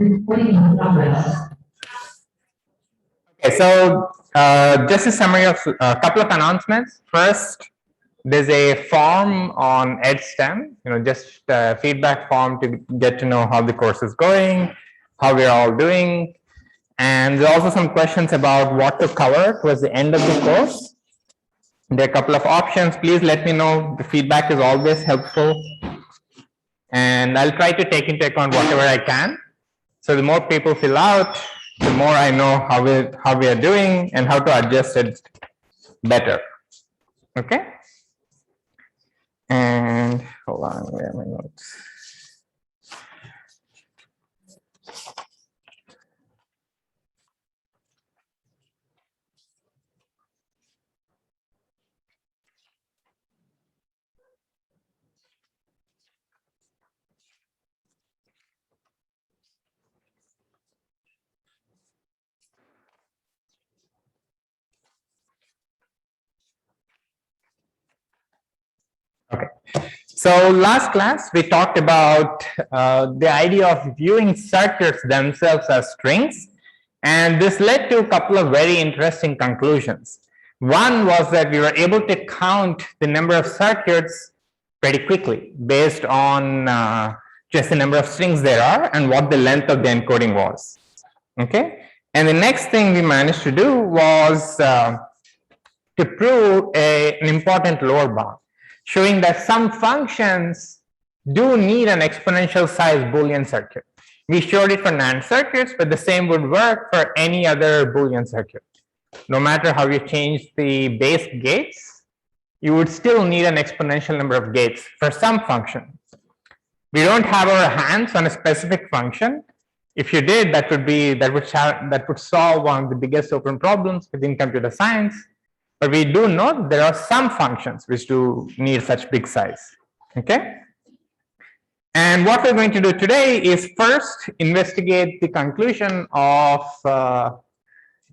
Okay, so just a summary of a couple of announcements. First, there's a form on EdSTEM, just a feedback form to get to know how the course is going, how we're all doing. And there are also some questions about what to cover towards the end of the course. There are a couple of options. Please let me know. The feedback is always helpful. And I'll try to take into account whatever I can. So the more people fill out, the more I know how we are doing and how to adjust it better. Okay? And hold on, where are my notes? Okay. So last class, we talked about the idea of viewing circuits themselves as strings. And this led to a couple of very interesting conclusions. One was that we were able to count the number of circuits pretty quickly based on just the number of strings there are and what the length of the encoding was. Okay. And the next thing we managed to do was to prove an important lower bound, showing that some functions do need an exponential size Boolean circuit. We showed it for NAND circuits, but the same would work for any other Boolean circuit. No matter how you change the base gates, you would still need an exponential number of gates for some function. We don't have our hands on a specific function. If you did, that would solve one of the biggest open problems within computer science. But we do know that there are some functions which do need such big size. Okay. And what we're going to do today is first investigate the conclusion of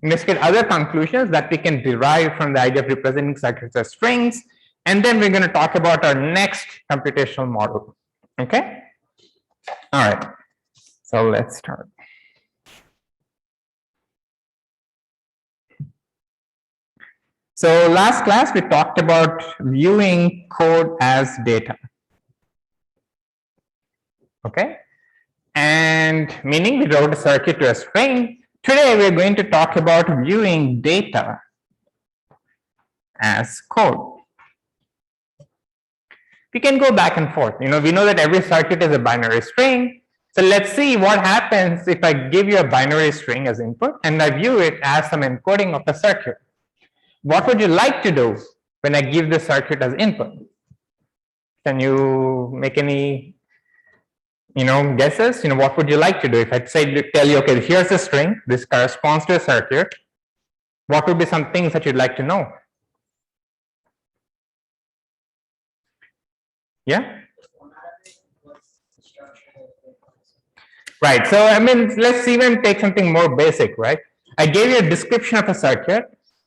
investigate other conclusions that we can derive from the idea of representing circuits as strings, and then we're going to talk about our next computational model. Okay. All right. So let's start. So last class we talked about viewing code as data. Okay, and meaning we wrote a circuit to a string. Today we're going to talk about viewing data as code. We can go back and forth. We know that every circuit is a binary string. So let's see what happens if I give you a binary string as input and I view it as some encoding of a circuit. What would you like to do when I give the circuit as input? Can you make any guesses? What would you like to do? If I tell you, okay, here's a string, this corresponds to a circuit, what would be some things that you'd like to know? Yeah? Right. So, let's even take something more basic, right? I gave you a description of a circuit,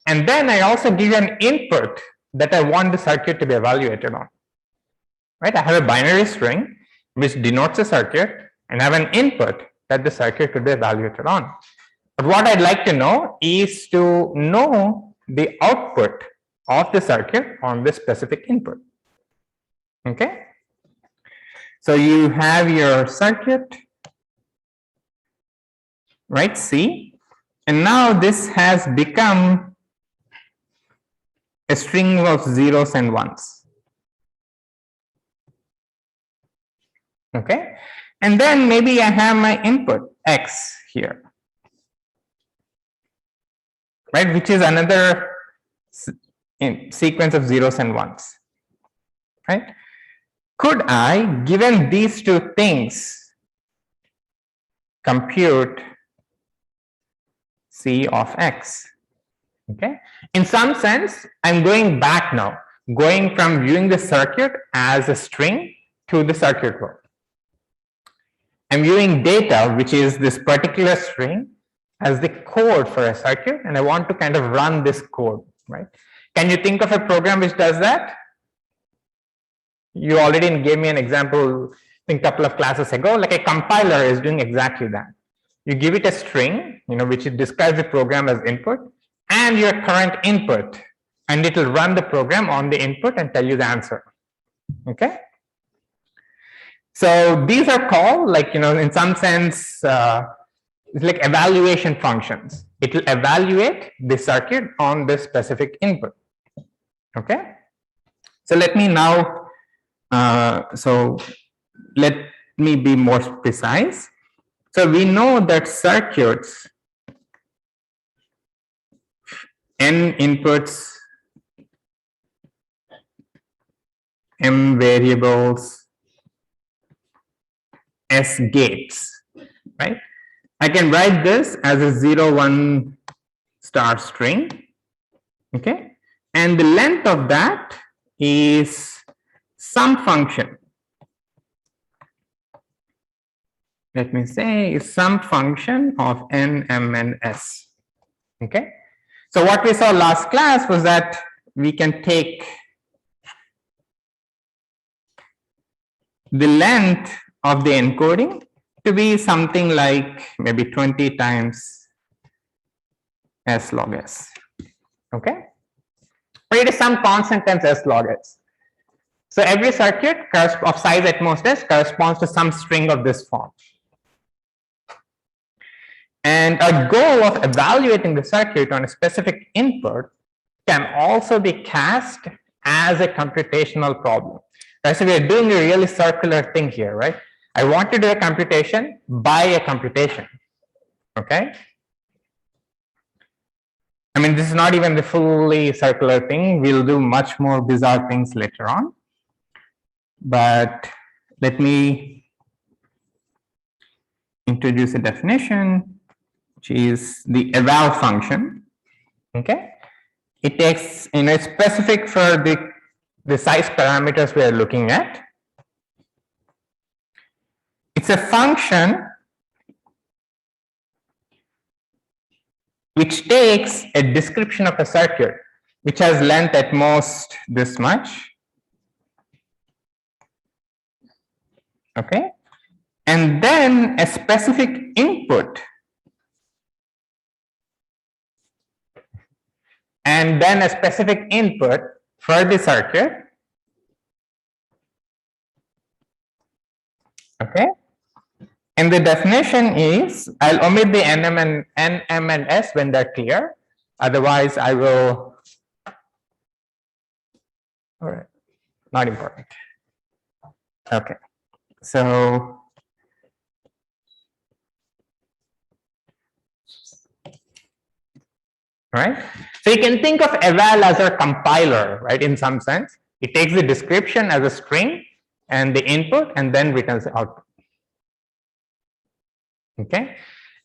and then I also give you an input that I want the circuit to be evaluated on. Right? I have a binary string which denotes a circuit, and have an input that the circuit could be evaluated on. But what I'd like to know is to know the output of the circuit on this specific input. Okay? So you have your circuit, right, C, and now this has become a string of zeros and ones. Okay, and then maybe I have my input X here, right, which is another sequence of zeros and ones, right? Could I, given these two things, compute C of X? Okay, in some sense, I'm going back now, going from viewing the circuit as a string to the circuit world. I'm viewing data, which is this particular string, as the code for a circuit, and I want to kind of run this code, right? Can you think of a program which does that? You already gave me an example, I think a couple of classes ago, like a compiler is doing exactly that. you give it a string, which it describes the program as input, and your current input, and it will run the program on the input and tell you the answer. Okay. So these are called, like, in some sense, it's like evaluation functions. It will evaluate the circuit on this specific input. Okay. So let me now, let me be more precise. So we know that circuits, n inputs, m variables, s gates, right? I can write this as a 0, 1 star string, okay? And the length of that is some function. Let me say is some function of n, m, and s, okay? So what we saw last class was that we can take the length of the encoding to be something like maybe 20 times s log s, okay? But it is some constant times s log s. So every circuit of size at most s corresponds to some string of this form. And a goal of evaluating the circuit on a specific input can also be cast as a computational problem. Right? So we are doing a really circular thing here, right? I want to do a computation by a computation, okay? I mean, this is not even the fully circular thing. We'll do much more bizarre things later on. But let me introduce a definition, which is the eval function, okay? It takes, it's specific for the size parameters we are looking at. It's a function which takes a description of a circuit which has length at most this much, okay, and then a specific input, and then a specific input for the circuit, okay. And the definition is, I'll omit the NM and S when they're clear. Otherwise, I will. All right, not important. Okay, so right. So you can think of eval as a compiler, right? In some sense, it takes the description as a string and the input, and then returns the output. Okay,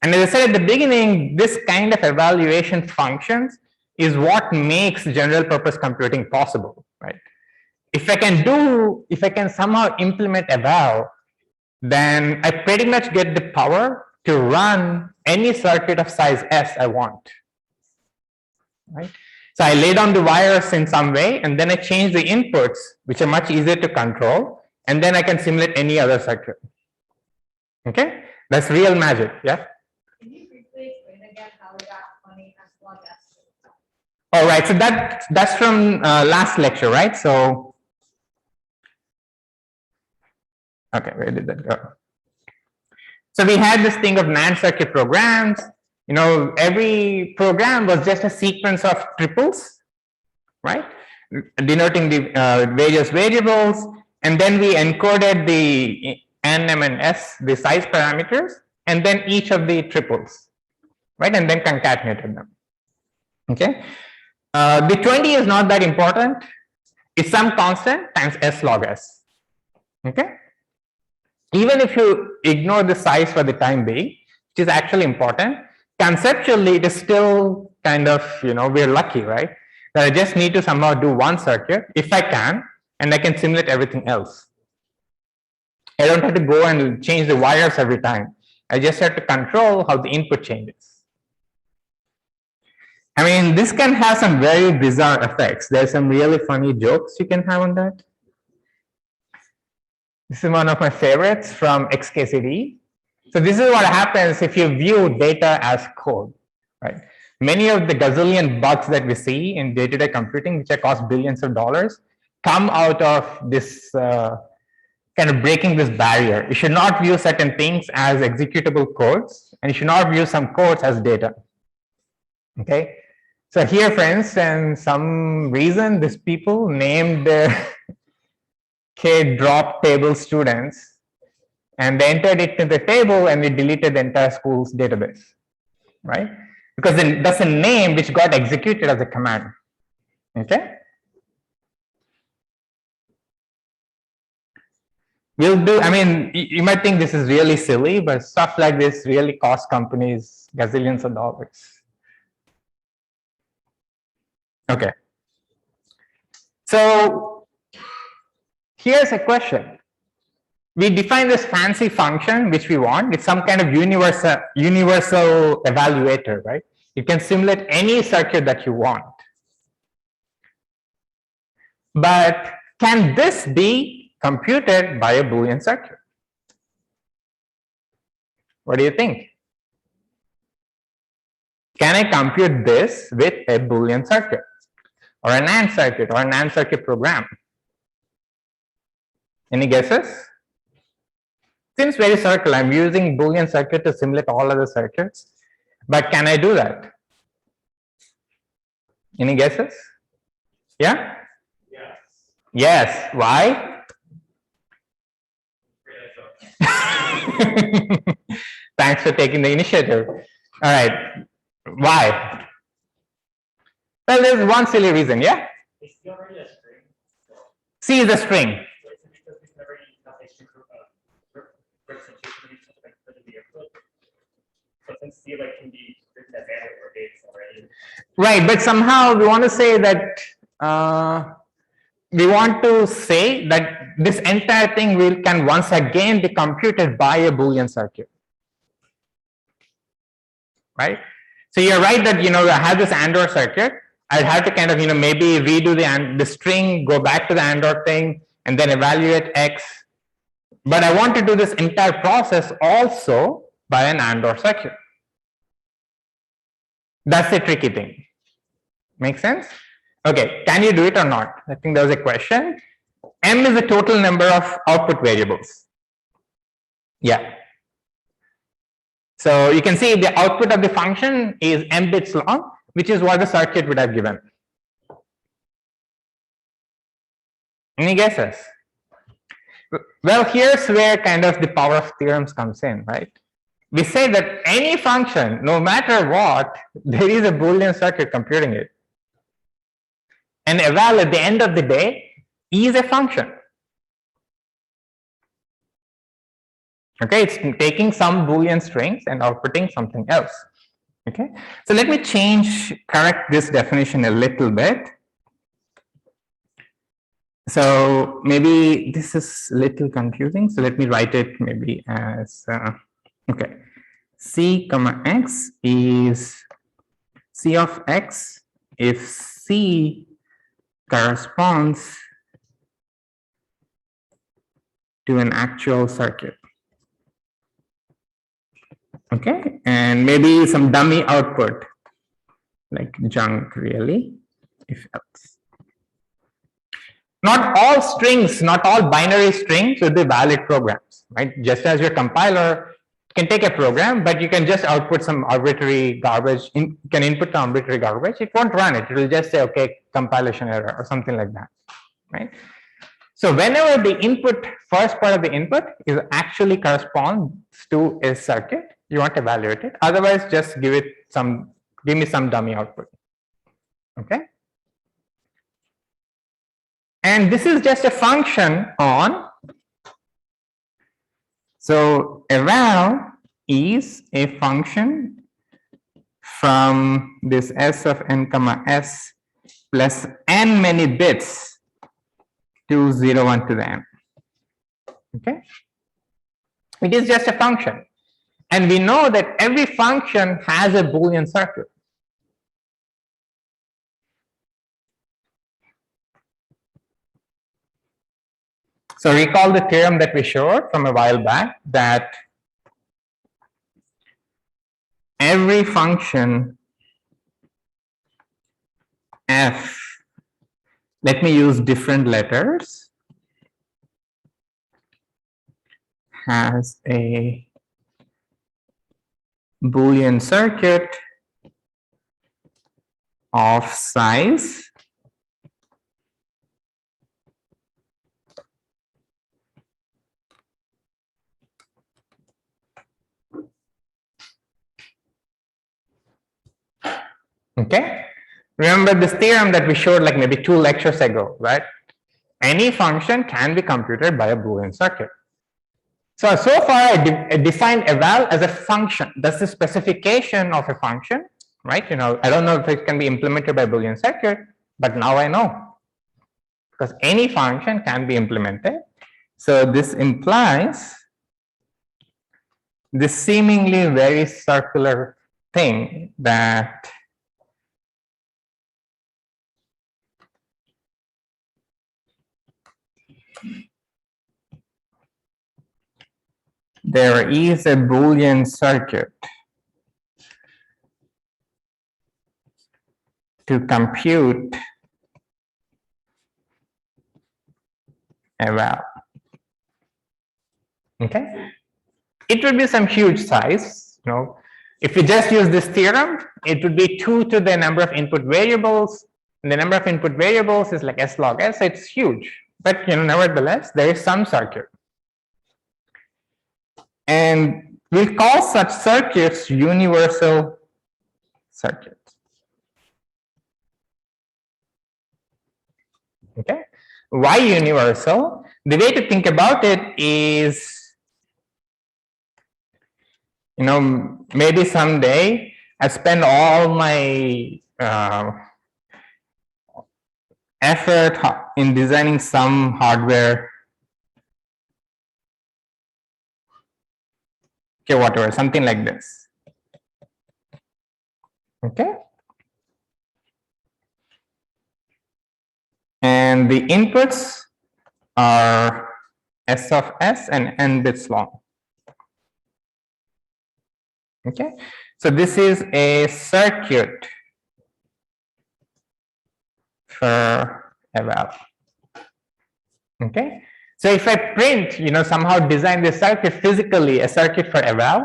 and as I said at the beginning, this kind of evaluation functions is what makes general purpose computing possible, right? If I can somehow implement eval, then I pretty much get the power to run any circuit of size S I want, right? So I lay down the wires in some way, and then I change the inputs, which are much easier to control, and then I can simulate any other circuit. Okay. That's real magic, yeah? Can you replace it again how we got 20 S log S? All right, so that's from last lecture, right? So, okay, where did that go? So we had this thing of NAND circuit programs. Every program was just a sequence of triples, right? Denoting the various variables, and then we encoded the N, M, and S, the size parameters, and then each of the triples, right? And then concatenated them. Okay. The 20 is not that important. It's some constant times S log S. Okay. Even if you ignore the size for the time being, which is actually important, conceptually it is still kind of, we're lucky, right? That I just need to somehow do one circuit if I can, and I can simulate everything else. I don't have to go and change the wires every time. I just have to control how the input changes. I mean, this can have some very bizarre effects. There's some really funny jokes you can have on that. This is one of my favorites from XKCD. So this is what happens if you view data as code, right? Many of the gazillion bugs that we see in day-to-day computing, which cost billions of dollars, come out of this kind of breaking this barrier. You should not view certain things as executable codes, and you should not view some codes as data. Okay. So here, for instance, some reason these people named their K drop table students, and they entered it in the table and we deleted the entire school's database, right? Because then that's a name which got executed as a command. Okay. We'll do, I mean, you might think this is really silly, but stuff like this really costs companies gazillions of dollars. Okay. So here's a question. We define this fancy function which we want. It's some kind of universal evaluator, right? You can simulate any circuit that you want. But can this be computed by a Boolean circuit? What do you think? Can I compute this with a Boolean circuit or an AND circuit or an AND circuit program? Any guesses? Seems very circular. I'm using Boolean circuit to simulate all other circuits, but can I do that? Any guesses? Yeah? Yes. Yes. Why? Thanks for taking the initiative. All right. Why? Well, there's one silly reason, yeah? Is C already a string? C is a string. Because we've never used that string representation of each other for the input. So since C can be written as AND or gates already. Right, but somehow we want to say that this entire thing can once again be computed by a Boolean circuit. Right? So you're right that I have this AND OR circuit. I'd have to kind of maybe redo the string, go back to the AND OR thing, and then evaluate X. But I want to do this entire process also by an AND OR circuit. That's the tricky thing. Make sense? Okay, can you do it or not? I think there was a question. M is the total number of output variables. Yeah. So you can see the output of the function is m bits long, which is what the circuit would have given. Any guesses? Well, here's where kind of the power of theorems comes in, right? We say that any function, no matter what, there is a Boolean circuit computing it. And eval at the end of the day is a function. Okay, it's taking some Boolean strings and outputting something else. Okay, so let me correct this definition a little bit. So maybe this is a little confusing. So let me write it maybe as, okay, C comma X is C of X if C corresponds to an actual circuit. Okay, and maybe some dummy output like junk really, if else. Not all strings, not all binary strings will be valid programs, right? Just as your compiler can take a program, but you can just output some arbitrary garbage, can input some arbitrary garbage, it won't run it. It will just say, okay, compilation error or something like that, right? So whenever the first part of the input is actually corresponds to a circuit, you want to evaluate it. Otherwise, just give me some dummy output. Okay. And this is just a function on. So eval is a function from this S of n comma S plus n many bits to 0, 1 to the n. Okay. It is just a function. And we know that every function has a Boolean circuit. So recall the theorem that we showed from a while back that every function f, let me use different letters, has a Boolean circuit of size okay. Remember this theorem that we showed like maybe 2 lectures ago, right? Any function can be computed by a Boolean circuit. So far I defined eval as a function. That's the specification of a function, right? I don't know if it can be implemented by Boolean circuit, but now I know. Because any function can be implemented. So this implies this seemingly very circular thing that there is a Boolean circuit to compute eval. Okay, it would be some huge size. If we just use this theorem, it would be 2 to the number of input variables, and the number of input variables is like s log s. It's huge, but nevertheless, there is some circuit. And we'll call such circuits universal circuits. Okay, why universal? The way to think about it is, maybe someday I spend all my effort in designing some hardware, okay, whatever, something like this. Okay, and the inputs are s of s and n bits long. Okay, so this is a circuit for eval. Okay, so if I print, somehow design this circuit physically, a circuit for eval,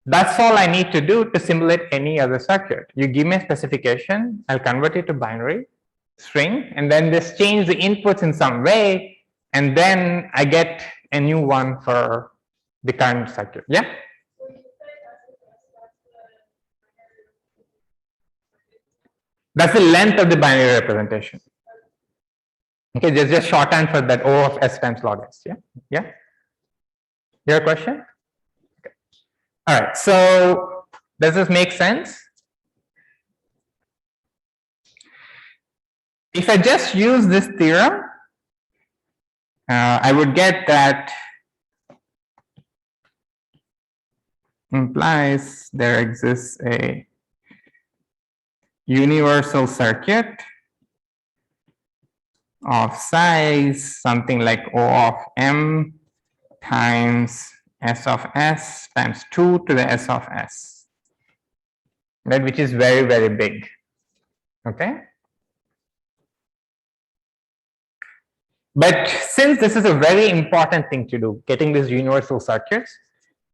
that's all I need to do to simulate any other circuit. You give me a specification, I'll convert it to binary string, and then just change the inputs in some way, and then I get a new one for the current circuit. Yeah. That's the length of the binary representation. Okay, just shorthand for that O of s times log s. Yeah, yeah. Your question? Okay. All right. So does this make sense? If I just use this theorem, I would get that implies there exists a universal circuit of size something like O of m times s of s times 2 to the s of s, right, which is very, very big. Okay. But since this is a very important thing to do, getting these universal circuits,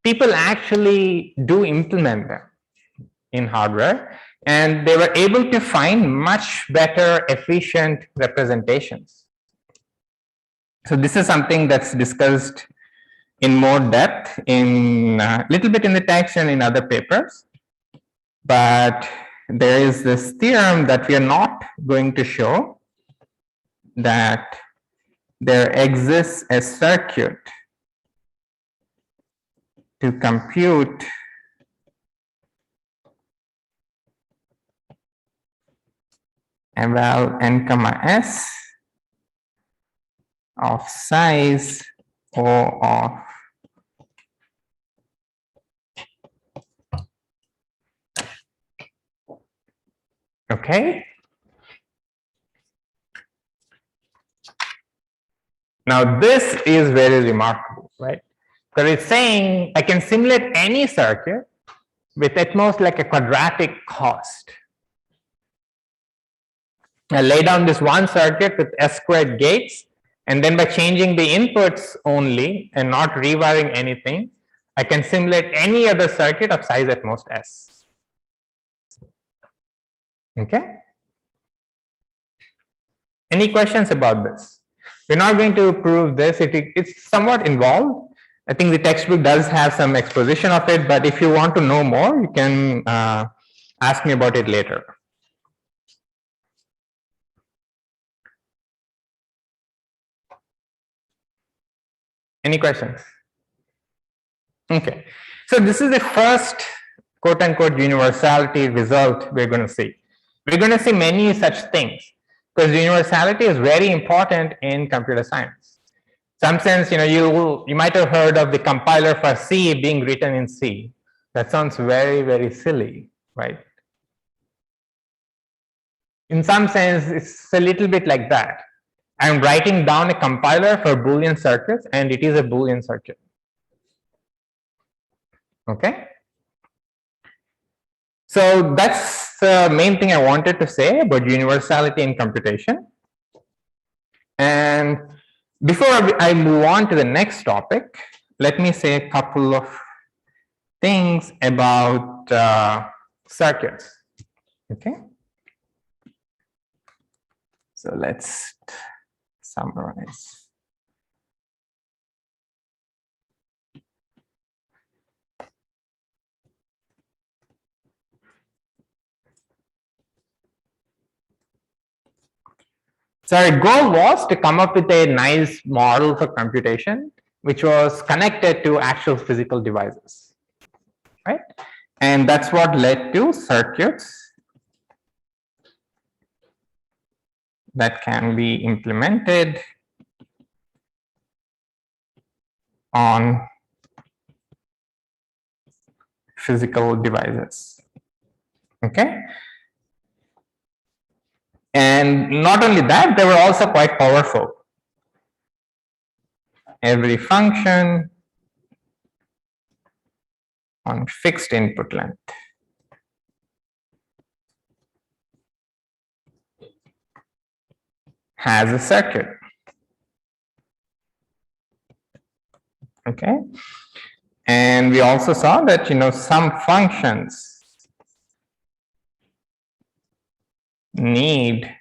people actually do implement them in hardware, and they were able to find much better efficient representations. So this is something that's discussed in more depth in a little bit in the text and in other papers. But there is this theorem that we are not going to show, that there exists a circuit to compute eval n comma s of size O of okay. Now this is very remarkable, right? Because it's saying I can simulate any circuit with at most like a quadratic cost. I lay down this one circuit with S squared gates, and then by changing the inputs only and not rewiring anything, I can simulate any other circuit of size at most S. Okay? Any questions about this? We're not going to prove this. It's somewhat involved. I think the textbook does have some exposition of it, but if you want to know more, you can ask me about it later. Any questions? Okay. So this is the first quote-unquote universality result we're going to see. We're going to see many such things because universality is very important in computer science. Some sense, you might have heard of the compiler for C being written in C. That sounds very, very silly, right? In some sense, it's a little bit like that. I'm writing down a compiler for Boolean circuits, and it is a Boolean circuit. Okay? So that's the main thing I wanted to say about universality in computation. And before I move on to the next topic, let me say a couple of things about circuits. Okay? So let's summarize. So our goal was to come up with a nice model for computation, which was connected to actual physical devices, right? And that's what led to circuits that can be implemented on physical devices. Okay? And not only that, they were also quite powerful. Every function on fixed input length has a circuit. Okay? And we also saw that, some functions need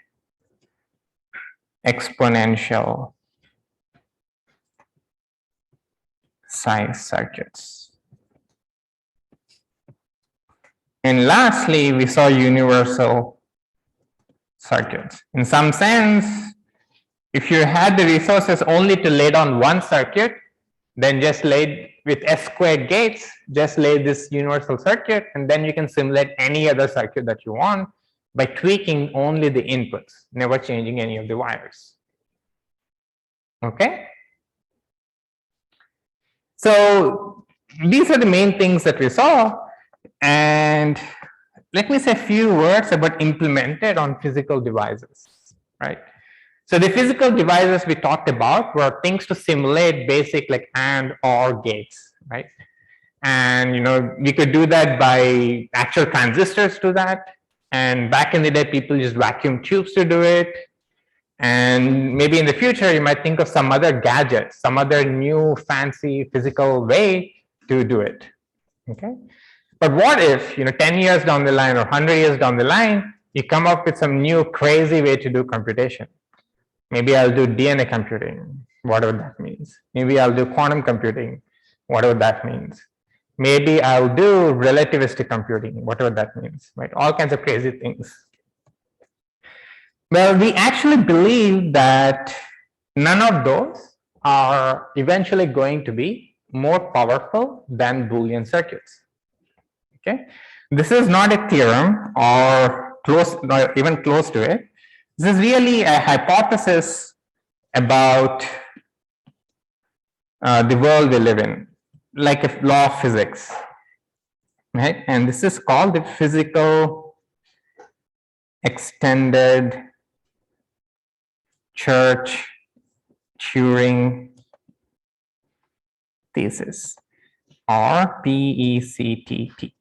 exponential size circuits. And lastly, we saw universal circuits. In some sense, if you had the resources only to lay down one circuit, then just lay with S squared gates, just lay this universal circuit, and then you can simulate any other circuit that you want by tweaking only the inputs, never changing any of the wires. Okay? So these are the main things that we saw. And let me say a few words about implemented on physical devices, right? So the physical devices we talked about were things to simulate basic like AND OR gates, right? And we could do that by actual transistors to that. And back in the day, people used vacuum tubes to do it. And maybe in the future, you might think of some other gadget, some other new fancy physical way to do it. Okay. But what if, 10 years down the line or 100 years down the line, you come up with some new crazy way to do computation? Maybe I'll do DNA computing, whatever that means. Maybe I'll do quantum computing, whatever that means. Maybe I'll do relativistic computing, whatever that means, right? All kinds of crazy things. Well, we actually believe that none of those are eventually going to be more powerful than Boolean circuits. Okay, this is not a theorem or not even close to it. This is really a hypothesis about the world we live in, like a law of physics, right? And this is called the physical extended Church-Turing thesis, or PECTT.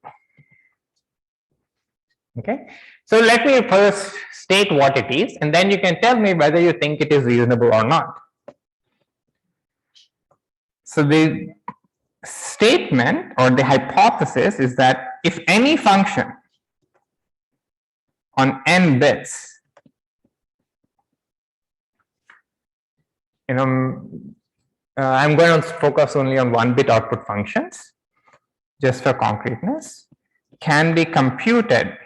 Okay, so let me first state what it is, and then you can tell me whether you think it is reasonable or not. So the statement or the hypothesis is that if any function on n bits, I'm going to focus only on 1-bit output functions just for concreteness, can be computed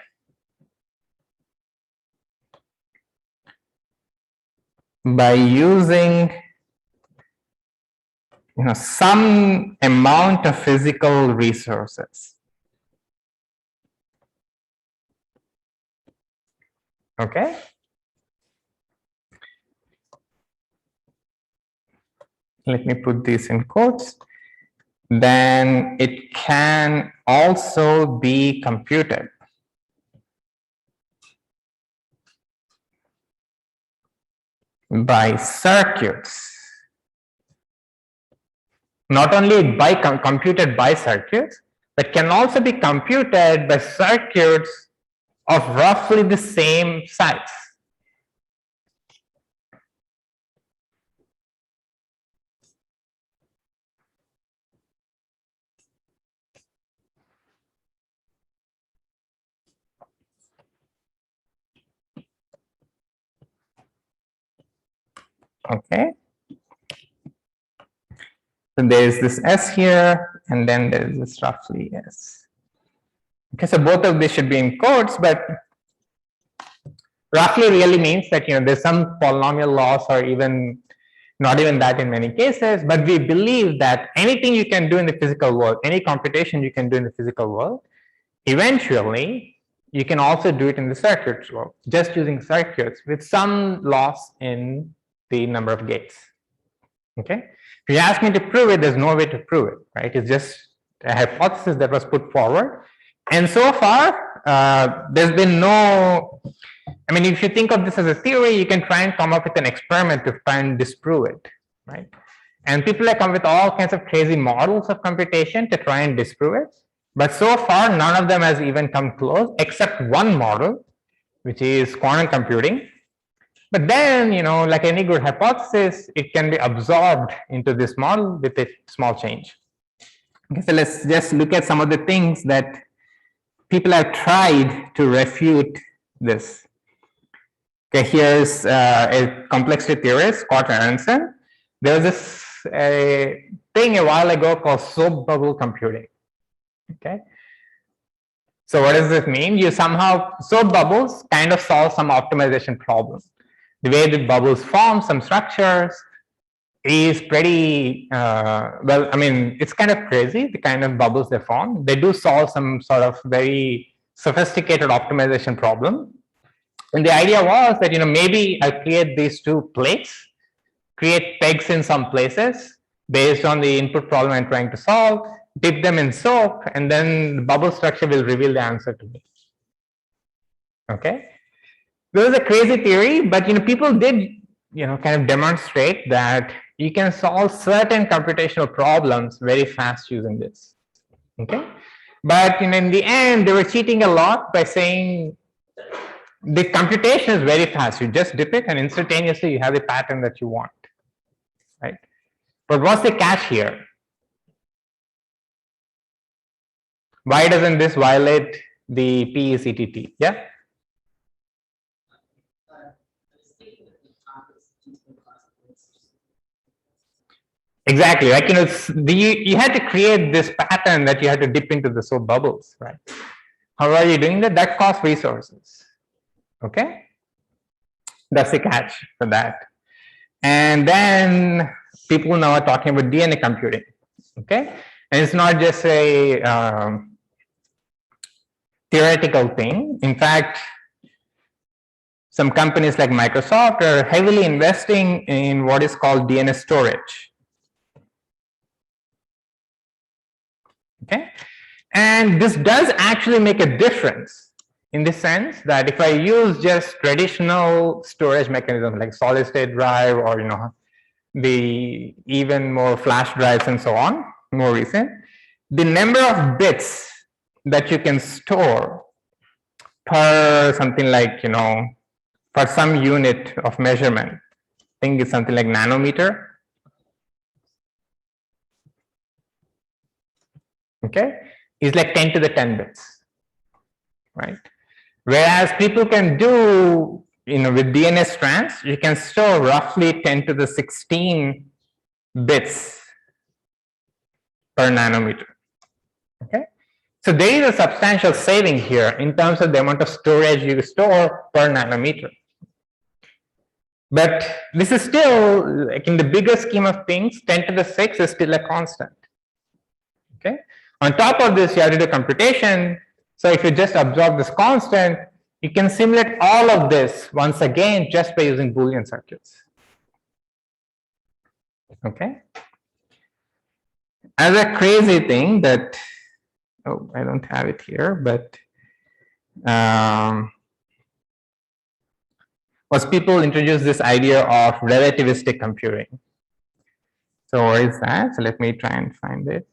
by using some amount of physical resources. Okay. Let me put this in quotes. Then it can also be computed by circuits. Not only computed by circuits, but can also be computed by circuits of roughly the same size. Okay. So there's this S here, and then there's this roughly S. Okay, so both of these should be in quotes, but roughly really means that there's some polynomial loss, or even not even that in many cases, but we believe that anything you can do in the physical world, any computation you can do in the physical world, eventually you can also do it in the circuits world, just using circuits with some loss in the number of gates. Okay. If you ask me to prove it, there's no way to prove it, right? It's just a hypothesis that was put forward. And so far, there's been no, if you think of this as a theory, you can try and come up with an experiment to try and disprove it, right? And people have come with all kinds of crazy models of computation to try and disprove it. But so far, none of them has even come close, except one model, which is quantum computing. But then, like any good hypothesis, it can be absorbed into this model with a small change. Okay, so let's just look at some of the things that people have tried to refute this. Okay, here's a complexity theorist, Scott Aronson. There was this thing a while ago called soap bubble computing. Okay. So what does this mean? You somehow, soap bubbles kind of solve some optimization problem. The way the bubbles form some structures is pretty, it's kind of crazy, the kind of bubbles they form. They do solve some sort of very sophisticated optimization problem. And the idea was that, maybe I'll create these two plates, create pegs in some places based on the input problem I'm trying to solve, dip them in soap, and then the bubble structure will reveal the answer to me. Okay. This was a crazy theory, but people did kind of demonstrate that you can solve certain computational problems very fast using this. Okay, but in the end, they were cheating a lot by saying the computation is very fast. You just dip it, and instantaneously you have the pattern that you want, right? But what's the catch here? Why doesn't this violate the PECTT? Yeah. Exactly, like you had to create this pattern that you had to dip into the soap bubbles, right? How are you doing that? That costs resources. Okay, that's the catch for that. And then people now are talking about DNA computing. Okay, and it's not just a theoretical thing. In fact, some companies like Microsoft are heavily investing in what is called DNA storage. Okay, and this does actually make a difference in the sense that if I use just traditional storage mechanisms like solid state drive, or the even more flash drives and so on, more recent, the number of bits that you can store per something like, for some unit of measurement. I think it's something like nanometer. Okay, is like 10 to the 10 bits, right? Whereas people can do, with DNA strands, you can store roughly 10 to the 16 bits per nanometer. Okay, so there is a substantial saving here in terms of the amount of storage you store per nanometer. But this is still, like in the bigger scheme of things, 10 to the 6 is still a constant. Okay. On top of this, you have to do computation. So if you just absorb this constant, you can simulate all of this once again just by using Boolean circuits. Okay. As a crazy thing that, oh, I don't have it here, but was people introduced this idea of relativistic computing. So where is that? So let me try and find it.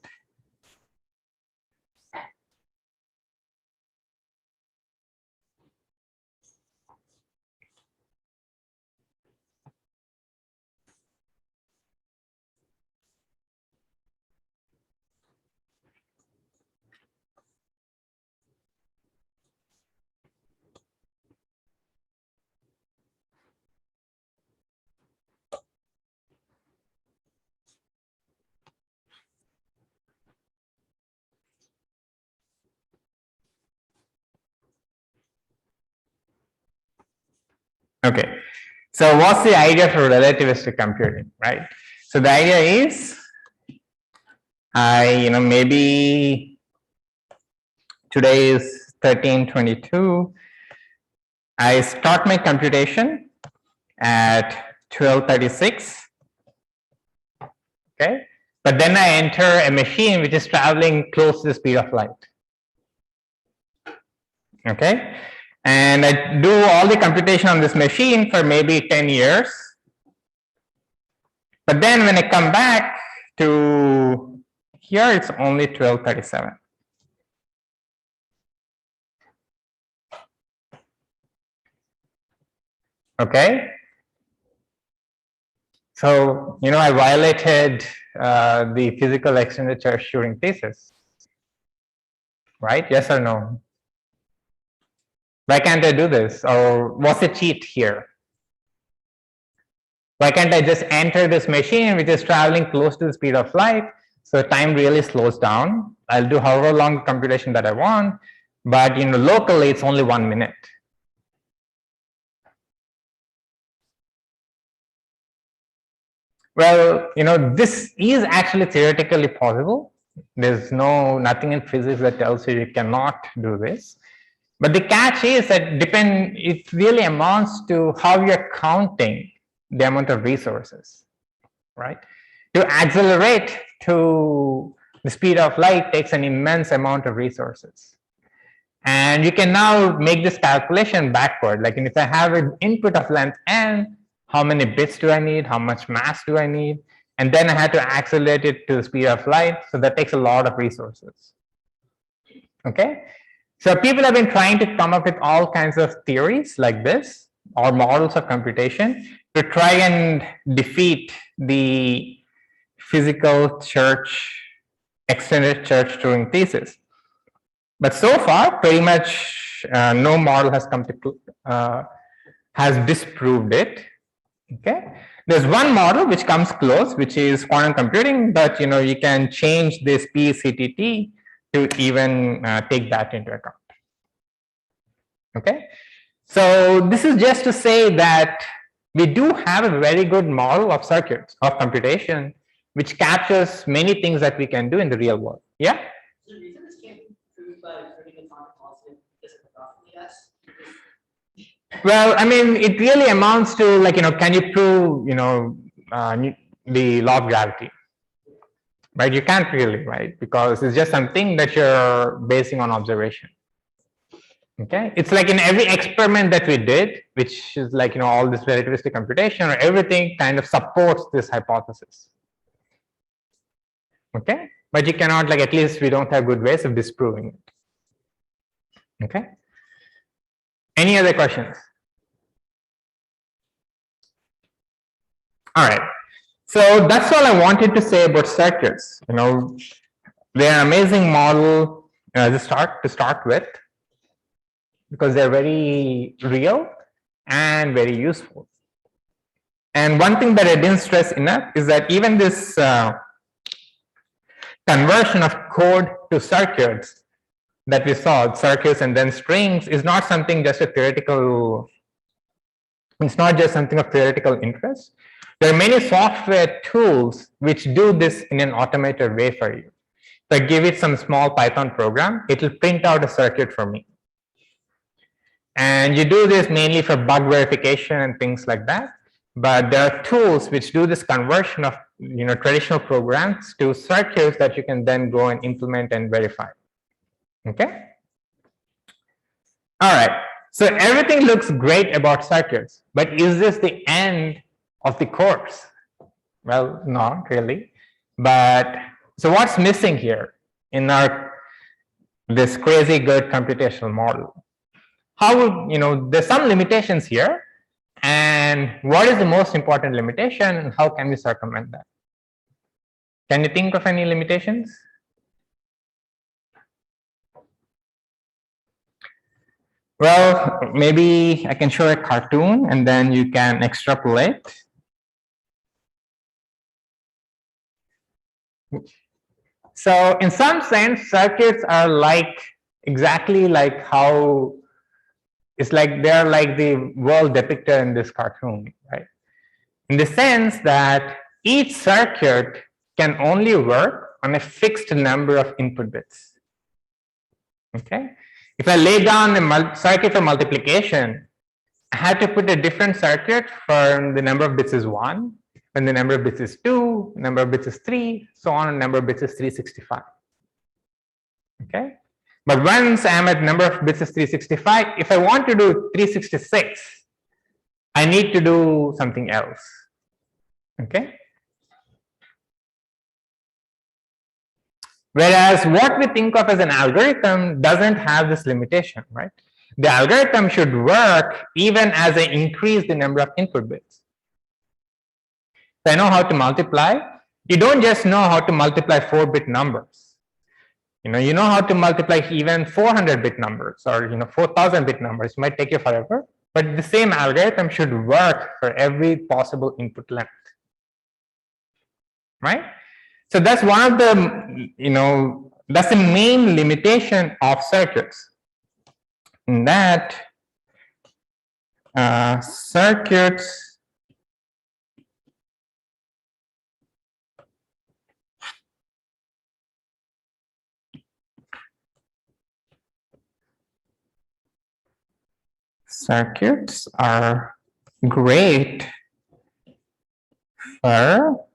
Okay, so what's the idea for relativistic computing, right? So the idea is, maybe today is 13/22. I start my computation at 12:36. Okay, but then I enter a machine which is traveling close to the speed of light. Okay, and I do all the computation on this machine for maybe 10 years. But then when I come back to here, it's only 12:37. Okay. So, I violated the physical extended Church-Turing thesis, right? Yes or no? Why can't I do this? Or what's the cheat here? Why can't I just enter this machine which is traveling close to the speed of light? So time really slows down. I'll do however long computation that I want, but locally it's only 1 minute. Well, this is actually theoretically possible. There's nothing in physics that tells you cannot do this. But the catch is that it really amounts to how you're counting the amount of resources, right? To accelerate to the speed of light takes an immense amount of resources. And you can now make this calculation backward. Like, if I have an input of length n, how many bits do I need? How much mass do I need? And then I had to accelerate it to the speed of light. So that takes a lot of resources. Okay. So people have been trying to come up with all kinds of theories like this, or models of computation, to try and defeat the physical extended Church-Turing thesis. But so far, pretty much no model has has disproved it. Okay, there's one model which comes close, which is quantum computing, but you can change this PCTT to even take that into account. Okay, so this is just to say that we do have a very good model of circuits of computation, which captures many things that we can do in the real world. Yeah. So the reason this can't be proved by proving it's not a positive is roughly yes. Well, I mean, it really amounts to like, can you prove, the law of gravity? Right? You can't really, right? Because it's just something that you're basing on observation. Okay, it's like in every experiment that we did, which is like, all this relativistic computation or everything kind of supports this hypothesis. Okay, but you cannot, like, at least we don't have good ways of disproving it. Okay. Any other questions? All right. So that's all I wanted to say about circuits. They're an amazing model to start with, because they're very real and very useful. And one thing that I didn't stress enough is that even this conversion of code to circuits that we saw, circuits and then strings, is not something just a theoretical, it's not just something of theoretical interest. There are many software tools which do this in an automated way for you. So I give it some small Python program, it will print out a circuit for me. And you do this mainly for bug verification and things like that. But there are tools which do this conversion of traditional programs to circuits that you can then go and implement and verify. Okay. All right. So everything looks great about circuits, but is this the end of the course? Well, not really. But so what's missing here in this crazy good computational model? How there's some limitations here, and what is the most important limitation, and how can we circumvent that? Can you think of any limitations? Well, maybe I can show a cartoon and then you can extrapolate. So in some sense, circuits are exactly like how it's like they're like the world depicted in this cartoon, right? In the sense that each circuit can only work on a fixed number of input bits. Okay. If I lay down a circuit for multiplication, I have to put a different circuit for the number of bits is 1, when the number of bits is 2, number of bits is 3, so on, and number of bits is 365. Okay. But once I'm at number of bits is 365, if I want to do 366, I need to do something else. Okay. Whereas what we think of as an algorithm doesn't have this limitation, right? The algorithm should work even as I increase the number of input bits. So I know how to multiply. You don't just know how to multiply 4-bit numbers. You know how to multiply even 400-bit numbers or 4,000-bit numbers. It might take you forever, but the same algorithm should work for every possible input length, right? So that's one of the, that's the main limitation of circuits. In that circuits are great for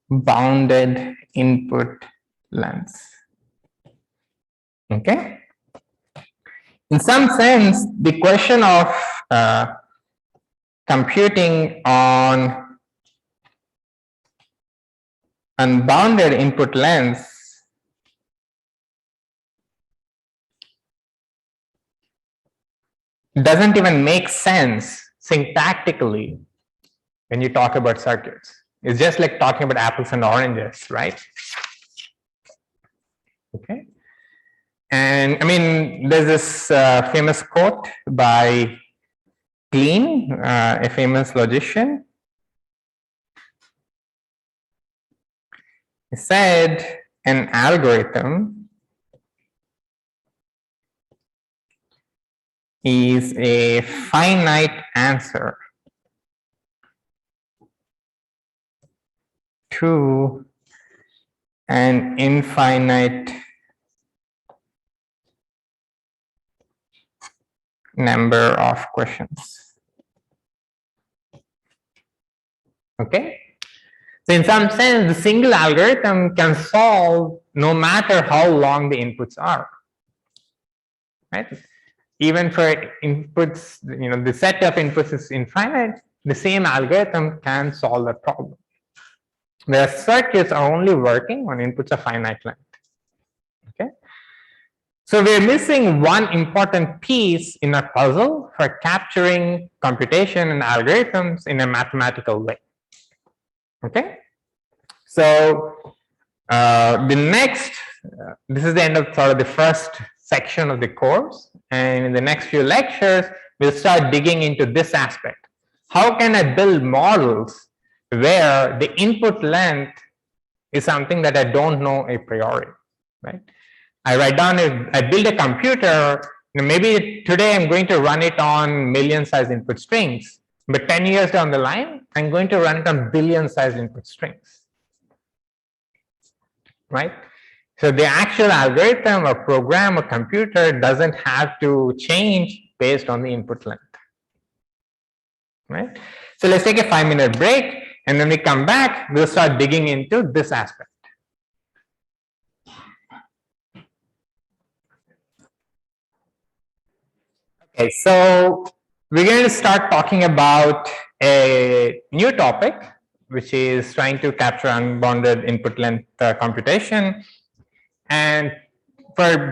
bounded input lengths. Okay. In some sense, the question of computing on unbounded input lengths doesn't even make sense syntactically when you talk about circuits. It's just like talking about apples and oranges, right? Okay. And I mean, there's this famous quote by Kleene, a famous logician. He said, an algorithm is a finite answer to an infinite number of questions. Okay. So in some sense, the single algorithm can solve no matter how long the inputs are, right? Even for inputs, the set of inputs is infinite, the same algorithm can solve that problem. Whereas circuits are only working on inputs of finite length. Okay. So we're missing one important piece in our puzzle for capturing computation and algorithms in a mathematical way. Okay. So the next, this is the end of sort of the first section of the course, and in the next few lectures, we'll start digging into this aspect. How can I build models where the input length is something that I don't know a priori, right? I write down, I build a computer, maybe today I'm going to run it on million-sized input strings, but 10 years down the line, I'm going to run it on billion-sized input strings, right? So the actual algorithm or program or computer doesn't have to change based on the input length, right? So let's take a 5-minute break, and when we come back, we'll start digging into this aspect. Okay, so we're going to start talking about a new topic, which is trying to capture unbounded input length computation. And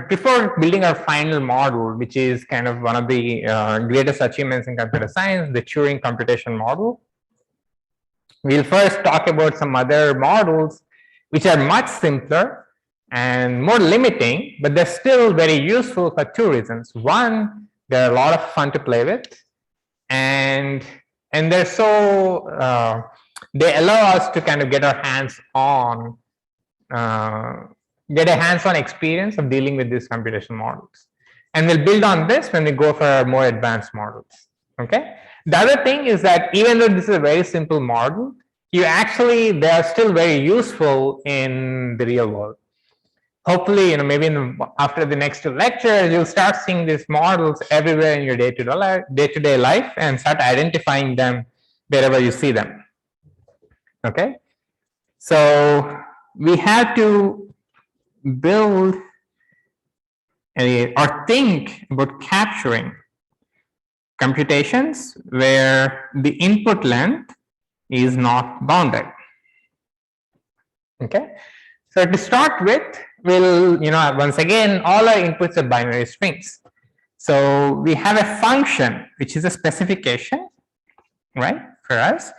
before building our final model, which is kind of one of the greatest achievements in computer science, the Turing computation model, we'll first talk about some other models which are much simpler and more limiting, but they're still very useful for two reasons. One, they're a lot of fun to play with, and they're so they allow us to kind of get our hands on get a hands-on experience of dealing with these computation models. And we'll build on this when we go for more advanced models. Okay. The other thing is that even though this is a very simple model, they are still very useful in the real world. Hopefully, maybe after the next two lectures, you'll start seeing these models everywhere in your day-to-day life and start identifying them wherever you see them. Okay. So we have to build or think about capturing computations where the input length is not bounded. Okay. So to start with, we'll, once again, all our inputs are binary strings. So we have a function, which is a specification, right, for us,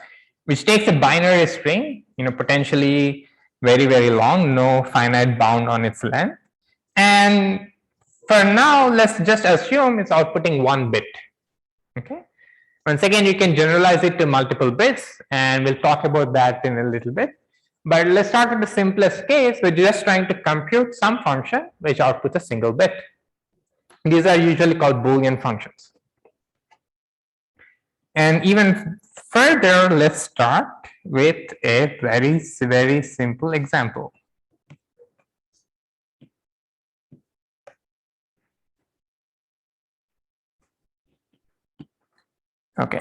which takes a binary string, potentially very, very long, no finite bound on its length. And for now, let's just assume it's outputting 1 bit. Okay. Once again, you can generalize it to multiple bits, and we'll talk about that in a little bit. But let's start with the simplest case. We're just trying to compute some function which outputs a single bit. These are usually called Boolean functions. And even further, let's start with a very, very simple example. Okay.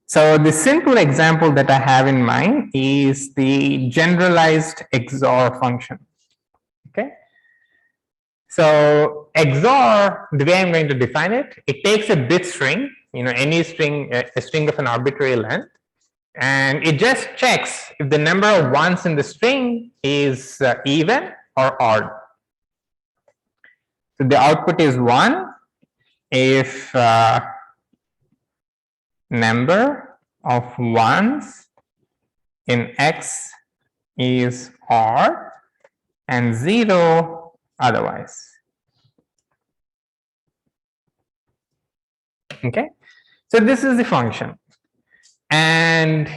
So the simple example that I have in mind is the generalized XOR function. Okay. So XOR, the way I'm going to define it, it takes a bit string, any string, a string of an arbitrary length, and it just checks if the number of ones in the string is even or odd. So the output is 1 if number of ones in X is odd and 0 otherwise. Okay, so this is the function, and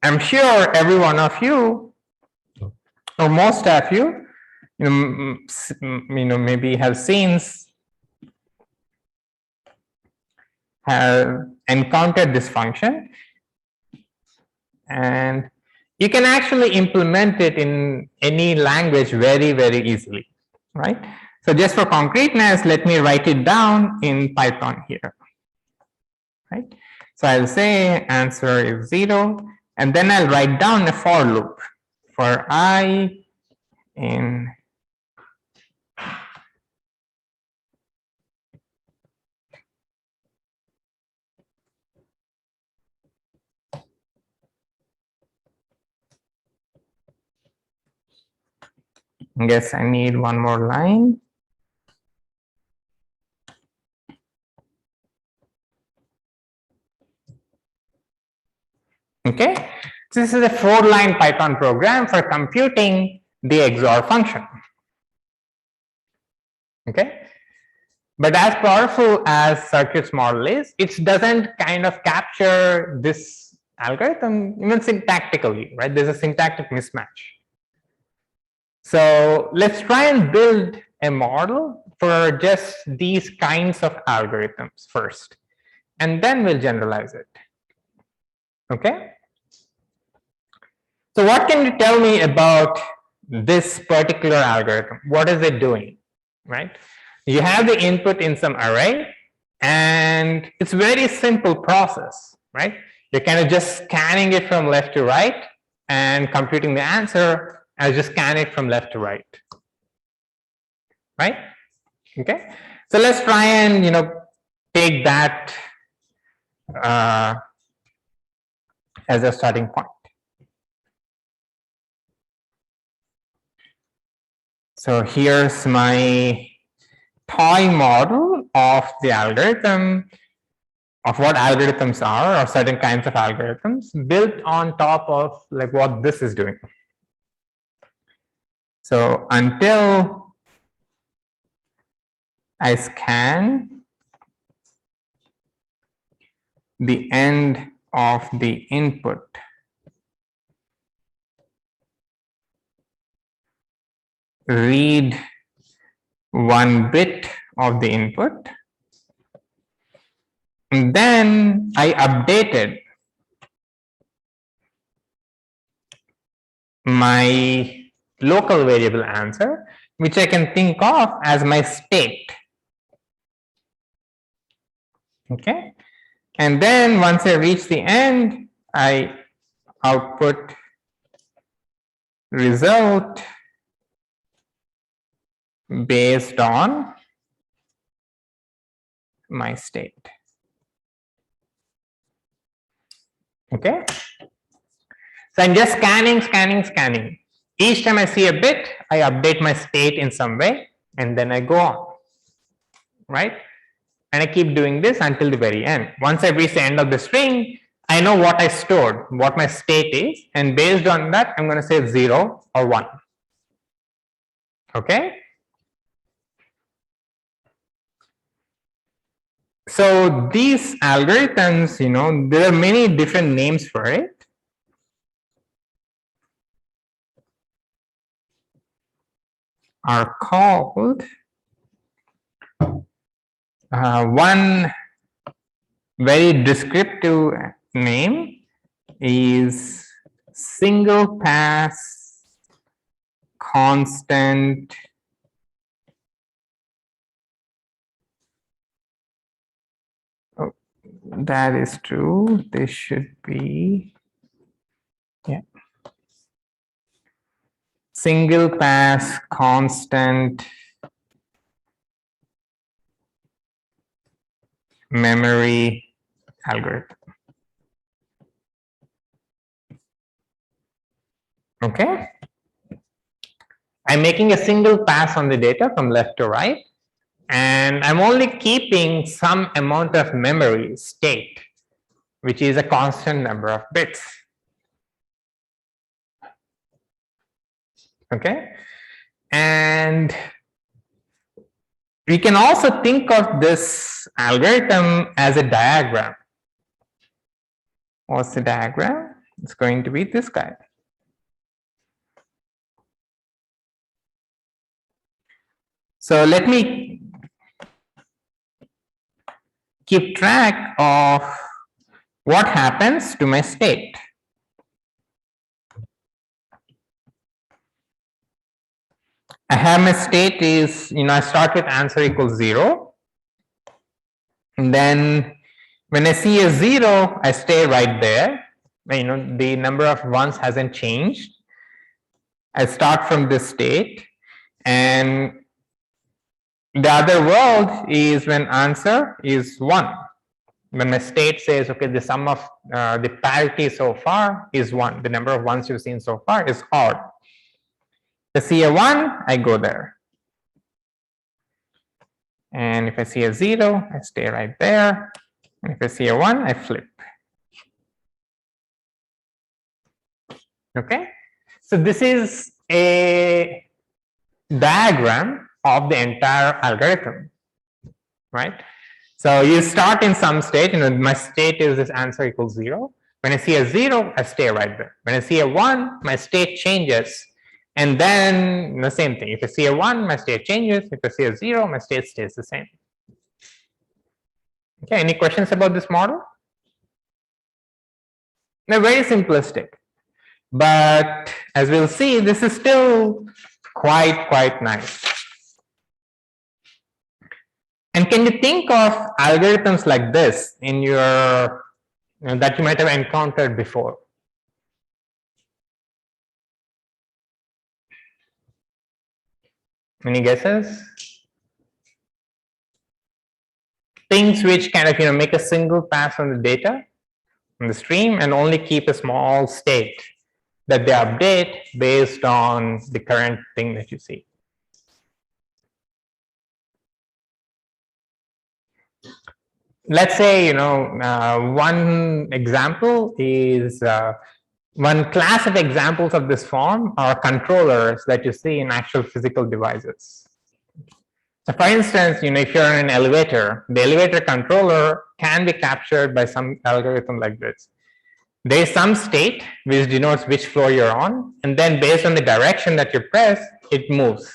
I'm sure every one of you, or most of you, maybe have encountered this function, and you can actually implement it in any language very, very easily, right? So just for concreteness, let me write it down in Python here, right? So I'll say answer is 0, and then I'll write down a for loop for I in I guess I need one more line. Okay, so this is a 4-line Python program for computing the XOR function. Okay, but as powerful as circuits model is, it doesn't kind of capture this algorithm even syntactically, right? There's a syntactic mismatch. So let's try and build a model for just these kinds of algorithms first, and then we'll generalize it. Okay. So what can you tell me about this particular algorithm? What is it doing, right? You have the input in some array, and it's a very simple process, right? You're kind of just scanning it from left to right and computing the answer as just scan it from left to right, right? Okay, so let's try and take that as a starting point. So here's my toy model of the algorithm, of what algorithms are, or certain kinds of algorithms built on top of like what this is doing. So until I scan the end of the input, read 1 bit of the input, and then I updated my local variable answer, which I can think of as my state. Okay, and then once I reach the end, I output result based on my state. Okay, so I'm just scanning. Each time I see a bit, I update my state in some way, and then I go on, right? And I keep doing this until the very end. Once I reach the end of the string, I know what I stored, what my state is, and based on that, I'm going to say 0 or 1. Okay? So these algorithms, there are many different names for it. Are called one very descriptive name is single pass constant that is true. This should be, yeah, single pass constant memory algorithm. Okay, I'm making a single pass on the data from left to right, and I'm only keeping some amount of memory state, which is a constant number of bits. Okay, and we can also think of this algorithm as a diagram. What's the diagram? It's going to be this guy. So let me keep track of what happens to my state. I have my state is, I start with answer equals 0. And then when I see a 0, I stay right there. The number of ones hasn't changed. I start from this state, and the other world is when answer is 1. When my state says, okay, the sum of the parity so far is 1. The number of ones you've seen so far is odd. If I see a 1, I go there. And if I see a 0, I stay right there. And if I see a 1, I flip. Okay, so this is a diagram of the entire algorithm, right? So you start in some state, my state is this answer equals 0. When I see a 0, I stay right there. When I see a 1, my state changes. And then the same thing. If I see a 1, my state changes. If I see a 0, my state stays the same. Okay, any questions about this model? They're very simplistic. But as we'll see, this is still quite nice. And can you think of algorithms like this in your that you might have encountered before? Any guesses? Things which kind of make a single pass on the data on the stream and only keep a small state that they update based on the current thing that you see. Let's say one example is one class of examples of this form are controllers that you see in actual physical devices. So for instance, if you're in an elevator, the elevator controller can be captured by some algorithm like this. There is some state which denotes which floor you're on, and then based on the direction that you press, it moves.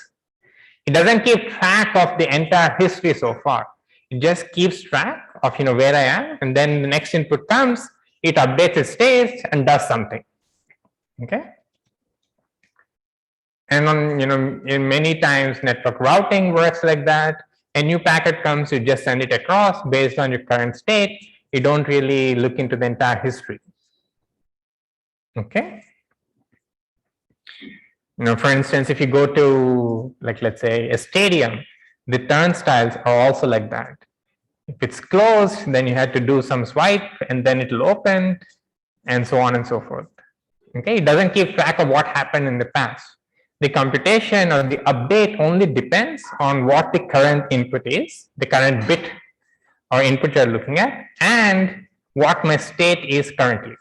It doesn't keep track of the entire history so far. It just keeps track of where I am, and then the next input comes, it updates its state and does something. Okay. And on in many times network routing works like that. A new packet comes, you just send it across based on your current state. You don't really look into the entire history. Okay. For instance, if you go to let's say a stadium, the turnstiles are also like that. If it's closed, then you have to do some swipe and then it will open and so on and so forth. Okay, it doesn't keep track of what happened in the past. The computation or the update only depends on what the current input is, the current bit or input you're looking at, and what my state is currently.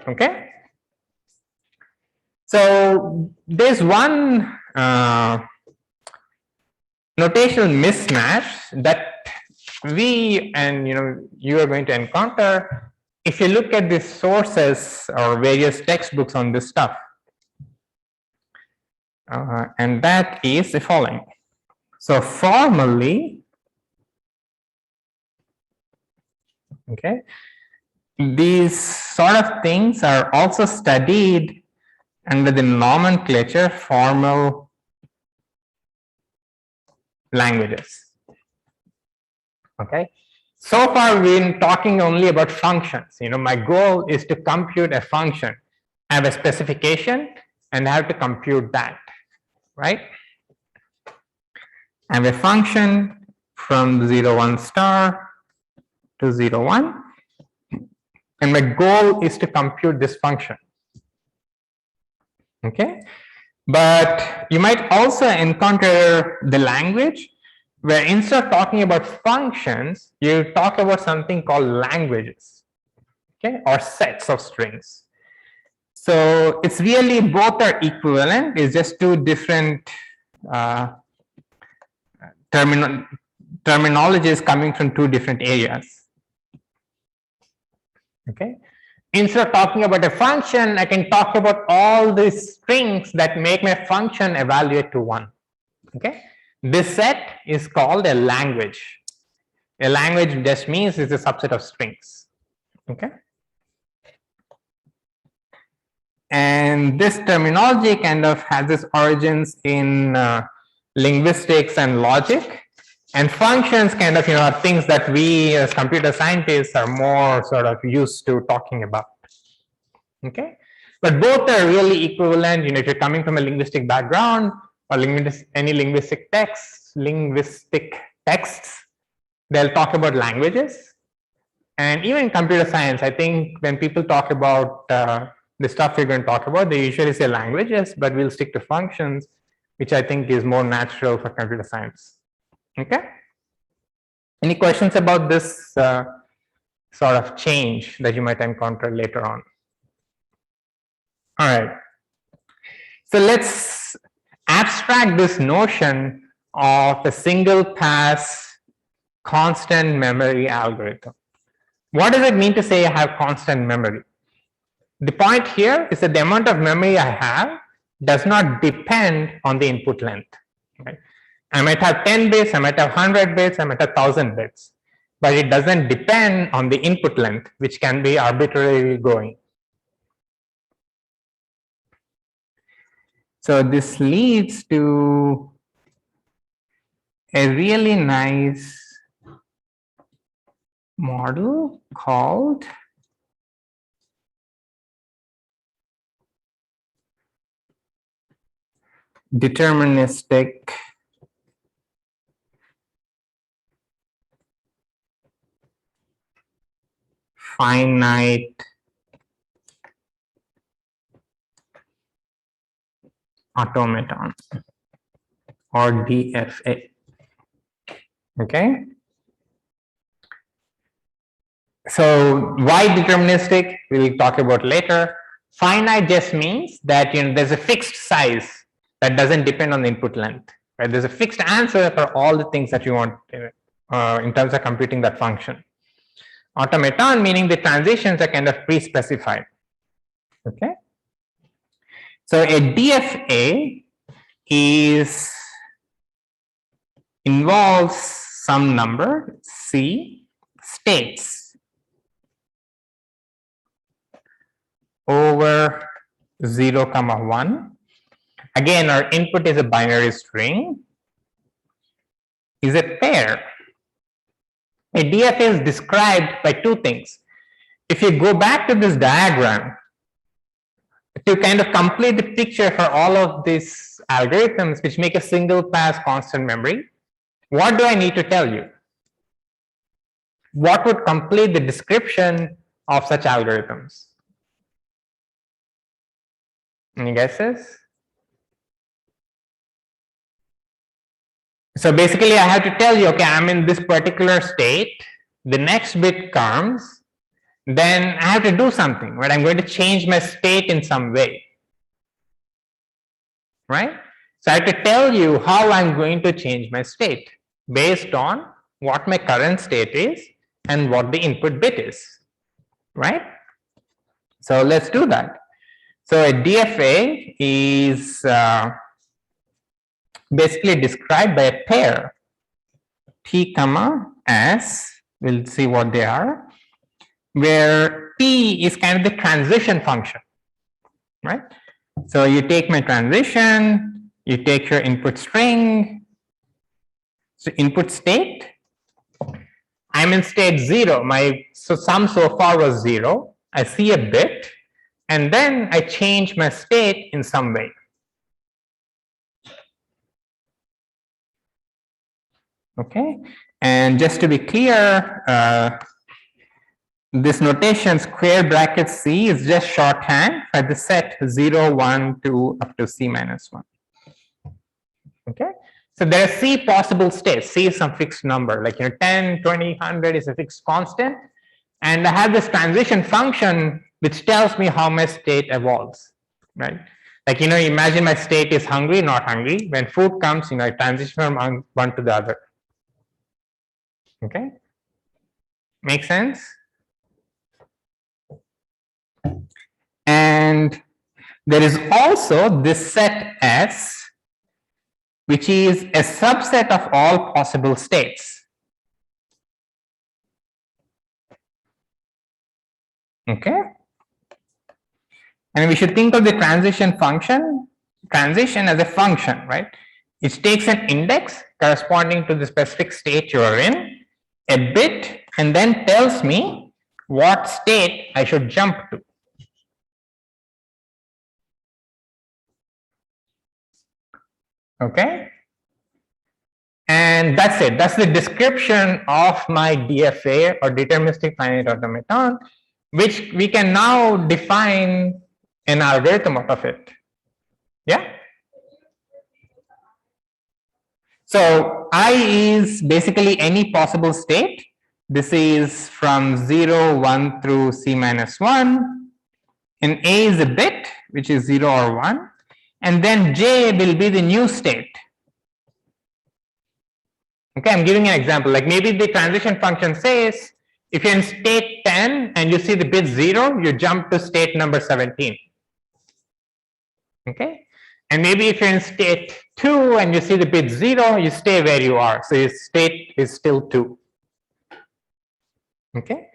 Okay. So there's one notational mismatch that we and you are going to encounter if you look at the sources or various textbooks on this stuff. And that is the following. So formally, okay, these sort of things are also studied under the nomenclature formal languages. Okay, so far we've been talking only about functions. My goal is to compute a function. I have a specification and I have to compute that, right? I have a function from 0, 1 star to 0, 1, and my goal is to compute this function. Okay, but you might also encounter the language where instead of talking about functions, you talk about something called languages, okay, or sets of strings. So it's really both are equivalent. It's just two different terminologies coming from two different areas. Okay. Instead of talking about a function, I can talk about all these strings that make my function evaluate to 1. Okay. This set is called a language. A language just means it's a subset of strings. Okay. And this terminology kind of has its origins in linguistics and logic. And functions kind of are things that we as computer scientists are more sort of used to talking about. Okay, but both are really equivalent. If you're coming from a linguistic background or any linguistic texts, they'll talk about languages. And even in computer science, I think when people talk about the stuff we're going to talk about, they usually say languages, but we'll stick to functions, which I think is more natural for computer science. Okay. Any questions about this sort of change that you might encounter later on? All right. So let's abstract this notion of a single pass constant memory algorithm. What does it mean to say I have constant memory? The point here is that the amount of memory I have does not depend on the input length. Right? I might have 10 bits, I might have 100 bits, I might have 1000 bits, but it doesn't depend on the input length, which can be arbitrarily growing. So this leads to a really nice model called deterministic finite automaton, or DFA. Okay. So why deterministic? We'll talk about later. Finite just means that there's a fixed size that doesn't depend on the input length. Right? There's a fixed answer for all the things that you want in terms of computing that function. Automaton meaning the transitions are kind of pre-specified. Okay. So a DFA involves some number C states over 0, 1. Again, our input is a binary string, is a pair. A DFA is described by two things. If you go back to this diagram, to kind of complete the picture for all of these algorithms which make a single pass constant memory, what do I need to tell you? What would complete the description of such algorithms? Any guesses? So basically I have to tell you, okay, I'm in this particular state, the next bit comes, then I have to do something, right? I'm going to change my state in some way, right? So I have to tell you how I'm going to change my state based on what my current state is and what the input bit is, right? So let's do that. So a DFA is basically described by a pair T comma S, we'll see what they are, where T is kind of the transition function, right? So you take my transition, you take your input string, so input state, I'm in state 0, my sum so far was 0, I see a bit, and then I change my state in some way. Okay, and just to be clear, this notation square bracket C is just shorthand for the set 0, 1, 2 up to C minus 1. Okay, so there are C possible states. C is some fixed number, like 10, 20, 100 is a fixed constant, and I have this transition function which tells me how my state evolves, right? Like imagine my state is hungry, not hungry. When food comes, I transition from one to the other. Okay, make sense? And there is also this set S, which is a subset of all possible states. Okay, and we should think of the transition as a function, right? It takes an index corresponding to the specific state you are in, a bit, and then tells me what state I should jump to. Okay, and that's it. That's the description of my DFA, or deterministic finite automaton, which we can now define an algorithm out of it. Yeah. So I is basically any possible state. This is from 0, 1 through C minus 1. And A is a bit, which is 0 or 1. and then J will be the new state. Okay, I'm giving an example. Like maybe the transition function says if you're in state 10 and you see the bit 0, you jump to state number 17. Okay, and maybe if you're in state 2 and you see the bit 0, you stay where you are. So your state is still 2. Okay,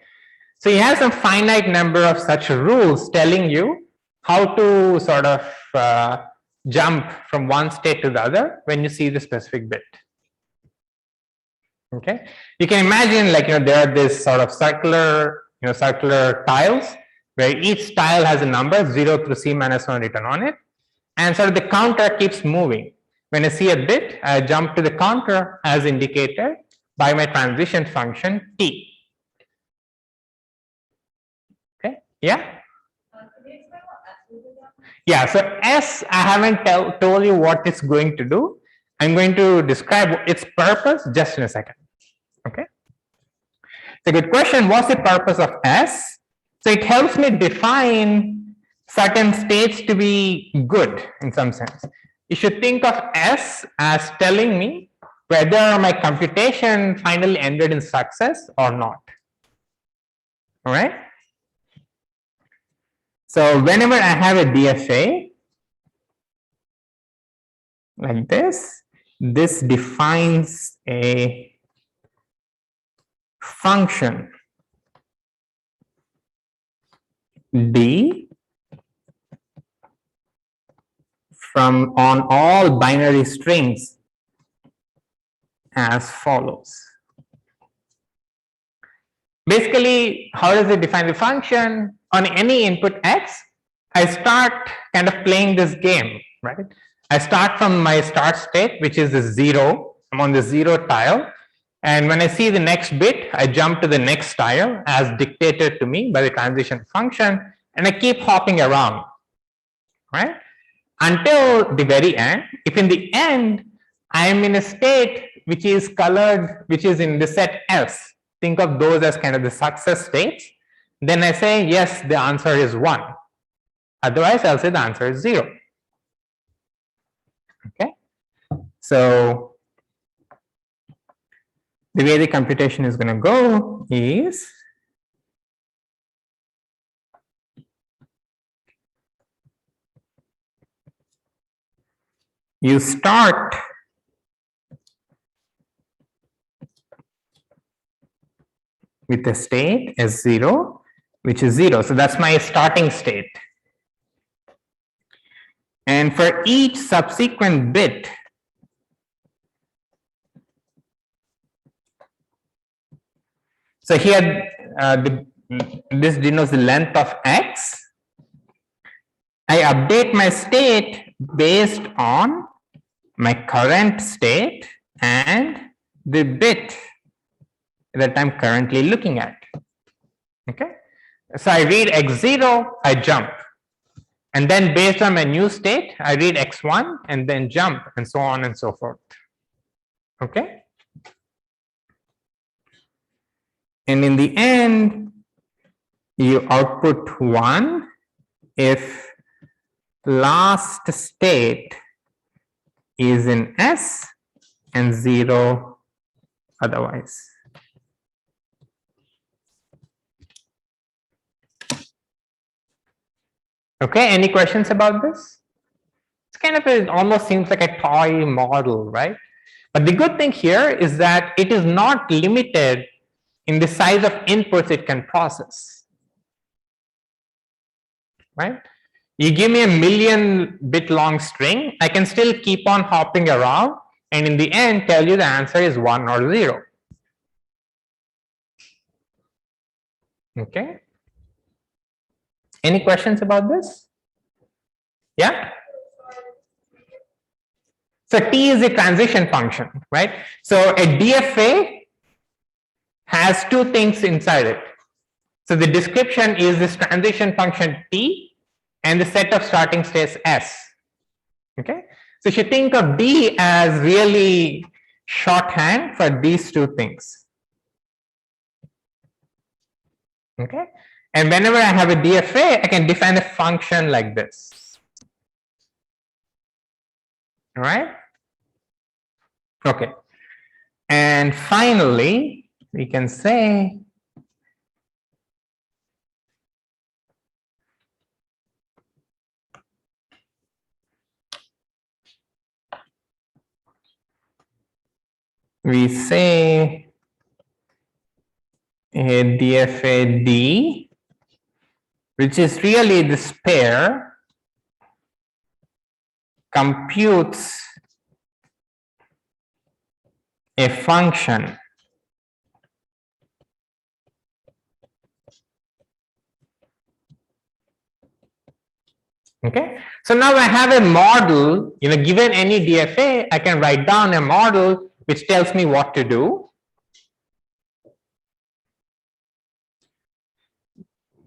so you have some finite number of such rules telling you how to sort of jump from one state to the other when you see the specific bit. Okay, you can imagine, like, there are this sort of circular tiles where each tile has a number 0 through c minus 1 written on it, and sort of the counter keeps moving. When I see a bit, I jump to the counter as indicated by my transition function t. Okay, yeah. Can you explain what S will do now? Yeah, so S, I haven't told you what it's going to do. I'm going to describe its purpose just in a second. Okay. It's a good question. What's the purpose of S? So it helps me define certain states to be good in some sense. You should think of S as telling me whether my computation finally ended in success or not. All right. So whenever I have a DFA like this defines a function D from on all binary strings as follows. Basically, how does it define the function? On any input x, I start kind of playing this game, right? I start from my start state, which is the 0. I'm on the 0 tile. And when I see the next bit, I jump to the next tile as dictated to me by the transition function, and I keep hopping around, right? Until the very end. If in the end, I am in a state which is colored, which is in the set S, think of those as kind of the success states, then I say, yes, the answer is 1. Otherwise, I'll say the answer is 0. Okay. So the way the computation is going to go is you start with a state S0, which is 0. So that's my starting state. And for each subsequent bit, so here this denotes the length of x. I update my state based on my current state and the bit that I'm currently looking at. Okay, so I read x0, I jump, and then based on my new state, I read x1 and then jump, and so on and so forth. Okay, and in the end, you output 1 if last state is in S and 0 otherwise. Okay, any questions about this? It's kind of it almost seems like a toy model, right? But the good thing here is that it is not limited in the size of inputs it can process, right? You give me a 1,000,000-bit long string, I can still keep on hopping around and in the end tell you the answer is 1 or 0. Okay. Any questions about this? Yeah? So T is a transition function, right? So a DFA has 2 things inside it. So the description is this transition function T and the set of starting states S. Okay? So you should think of D as really shorthand for these 2 things. Okay? And whenever I have a DFA, I can define a function like this. All right. Okay. And finally, we can say a DFA D, which is really this pair, computes a function okay. So now I have a model, given any DFA, I can write down a model which tells me what to do.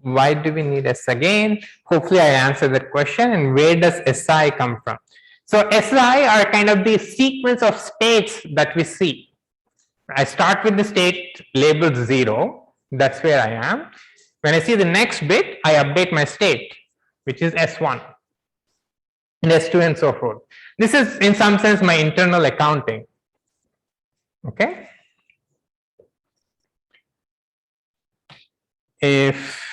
Why do we need S again? Hopefully I answered that question. And where does SI come from? So SI are kind of the sequence of states that we see. I start with the state labeled 0. That's where I am. When I see the next bit, I update my state, which is S1 and S2 and so forth. This is in some sense my internal accounting. Okay. If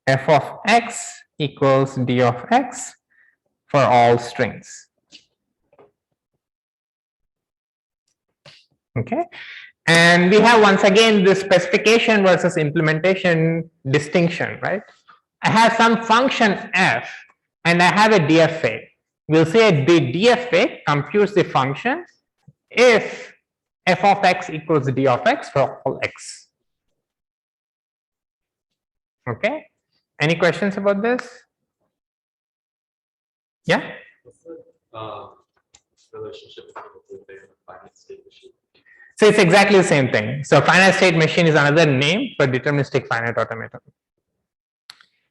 f of x equals d of x for all strings. Okay. And we have once again the specification versus implementation distinction, right? I have some function f and I have a DFA. We'll say the DFA computes the function if f of x equals d of x for all x. Okay. Any questions about this? Yeah. What's the relationship between the finite state machine? So it's exactly the same thing. So finite state machine is another name for deterministic finite automaton.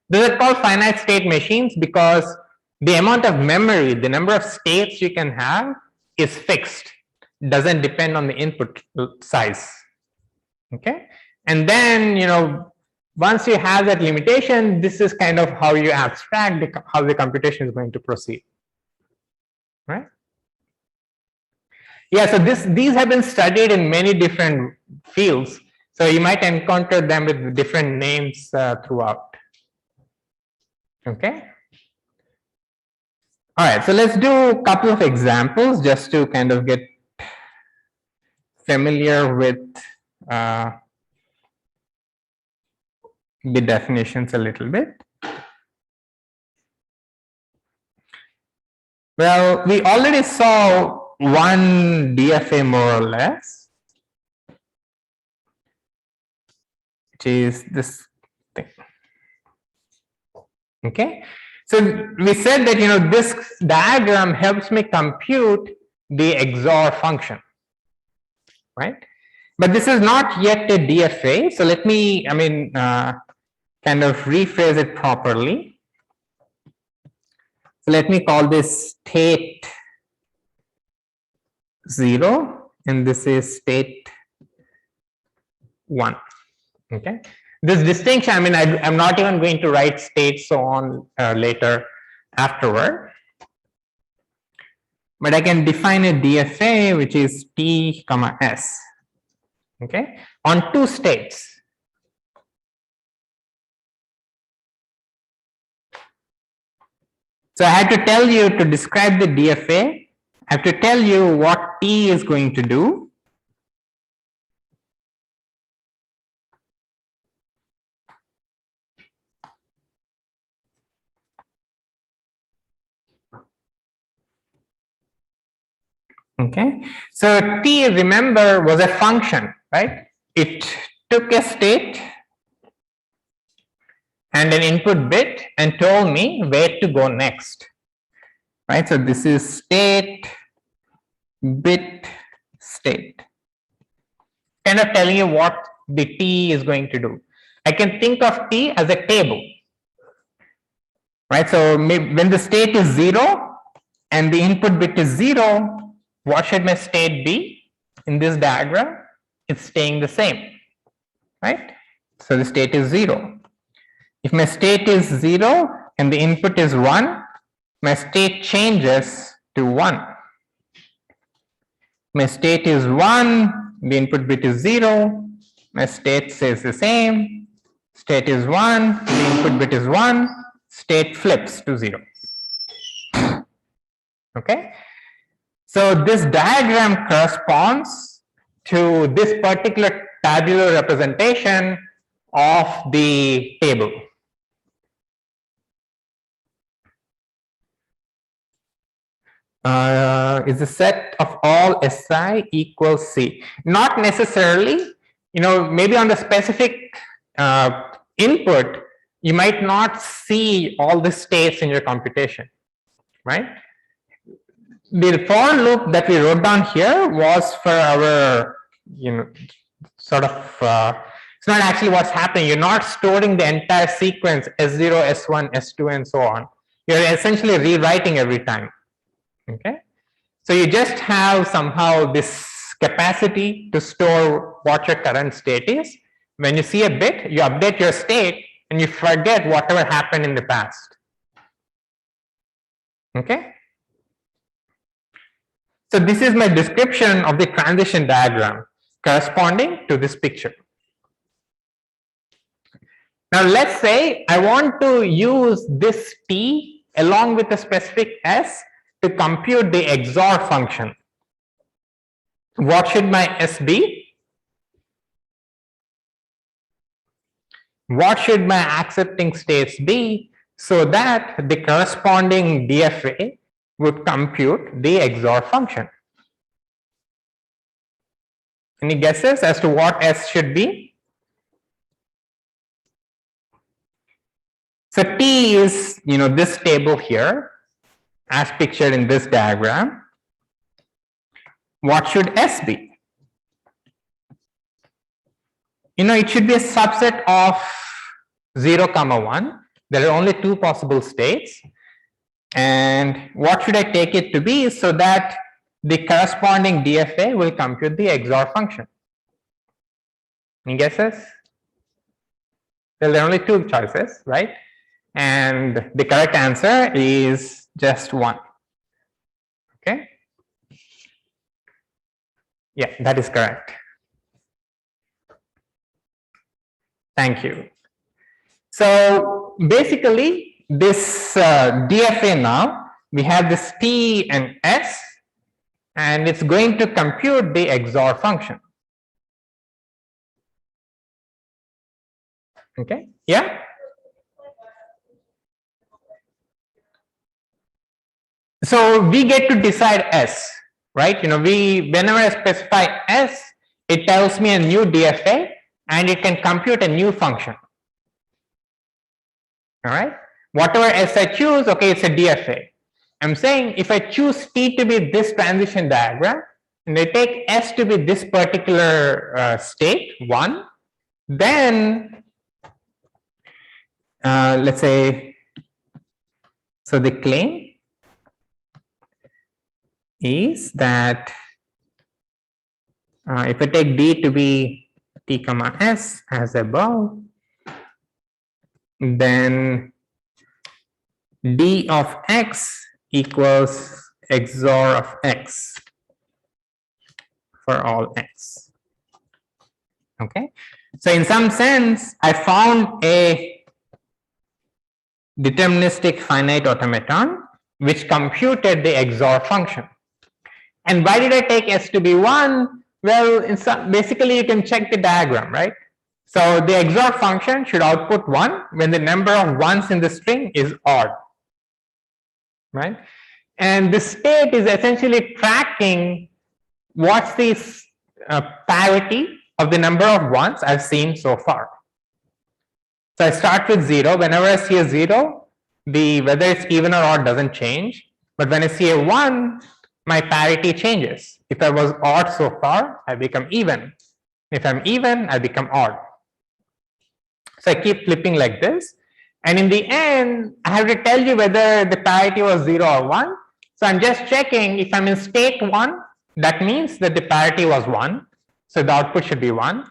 These are called finite state machines because the amount of memory, the number of states you can have is fixed. It doesn't depend on the input size. Okay. And then, once you have that limitation, this is kind of how you abstract how the computation is going to proceed. Right? Yeah, so these have been studied in many different fields. So you might encounter them with different names throughout. Okay. All right, so let's do a couple of examples just to kind of get familiar with the definitions a little bit. Well, we already saw one DFA more or less, which is this thing. Okay, so we said that this diagram helps me compute the XOR function, right? But this is not yet a DFA, so let me kind of rephrase it properly. So let me call this state 0 and this is state 1. Okay. This distinction, I'm not even going to write state so on later afterward. But I can define a DFA which is T, S. Okay, on two states. So I had to tell you to describe the DFA. I have to tell you what T is going to do. Okay, so T, remember, was a function, right? It took a state and an input bit and told me where to go next, right? So this is state, bit, state, kind of telling you what the T is going to do. I can think of T as a table, right? So maybe when the state is 0 and the input bit is 0, what should my state be in this diagram? It's staying the same, right? So the state is 0. If my state is 0 and the input is 1, my state changes to 1. My state is 1, the input bit is 0, my state stays the same, state is 1, the input bit is 1, state flips to 0. Okay. So this diagram corresponds to this particular tabular representation of the table. Is the set of all Si equals C? Not necessarily. Maybe on the specific input, you might not see all the states in your computation, right? The for loop that we wrote down here was for our, sort of, it's not actually what's happening. You're not storing the entire sequence S0, S1, S2, and so on. You're essentially rewriting every time. Okay. So you just have somehow this capacity to store what your current state is. When you see a bit, you update your state and you forget whatever happened in the past. Okay. So this is my description of the transition diagram corresponding to this picture. Now let's say I want to use this T along with a specific S to compute the XOR function. What should my S be? What should my accepting states be so that the corresponding DFA would compute the XOR function? Any guesses as to what S should be? So T is, this table here as pictured in this diagram. What should S be? It should be a subset of 0, 1. There are only 2 possible states. And what should I take it to be so that the corresponding DFA will compute the XOR function? Any guesses? Well, there are only 2 choices, right? And the correct answer is just 1. Okay. Yeah, that is correct. Thank you. So basically, this DFA now, we have this T and S, and it's going to compute the XOR function. Okay, yeah? So we get to decide S, right? Whenever I specify S, it tells me a new DFA and it can compute a new function. All right, whatever S I choose, okay, it's a DFA. I'm saying if I choose T to be this transition diagram and I take S to be this particular state 1, then let's say, so the claim is that if I take D to be T comma S as above, then D of X equals XOR of X for all X. Okay, so in some sense, I found a deterministic finite automaton which computed the XOR function. And why did I take S to be 1? Well, basically you can check the diagram, right? So the XOR function should output 1 when the number of ones in the string is odd, right? And the state is essentially tracking what's the parity of the number of ones I've seen so far. So I start with 0. Whenever I see a 0, whether it's even or odd doesn't change. But when I see a 1, my parity changes. If I was odd so far, I become even. If I'm even, I become odd. So I keep flipping like this. And in the end, I have to tell you whether the parity was 0 or 1. So I'm just checking if I'm in state 1, that means that the parity was 1. So the output should be 1.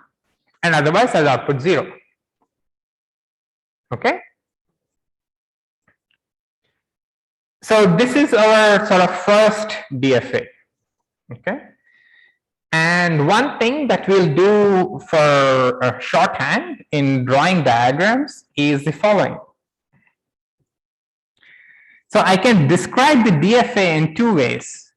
And otherwise, I'll output 0. Okay? So this is our sort of first DFA. Okay. And one thing that we'll do for shorthand in drawing diagrams is the following. So I can describe the DFA in two ways.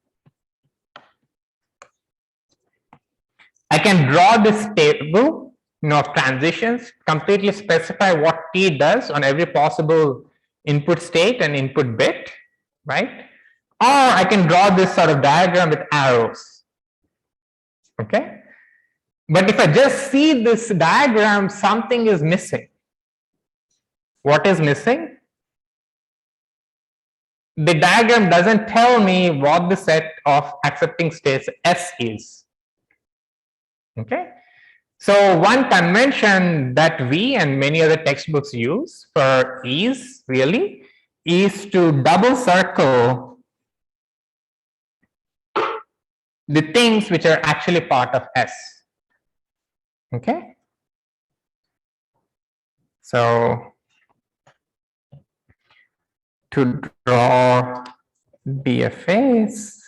I can draw this table, of transitions, completely specify what T does on every possible input state and input bit, right? Or I can draw this sort of diagram with arrows. Okay. But if I just see this diagram, something is missing. What is missing? The diagram doesn't tell me what the set of accepting states S is. Okay. So one convention that we and many other textbooks use for ease really is to double circle the things which are actually part of S. Okay. So to draw DFAs,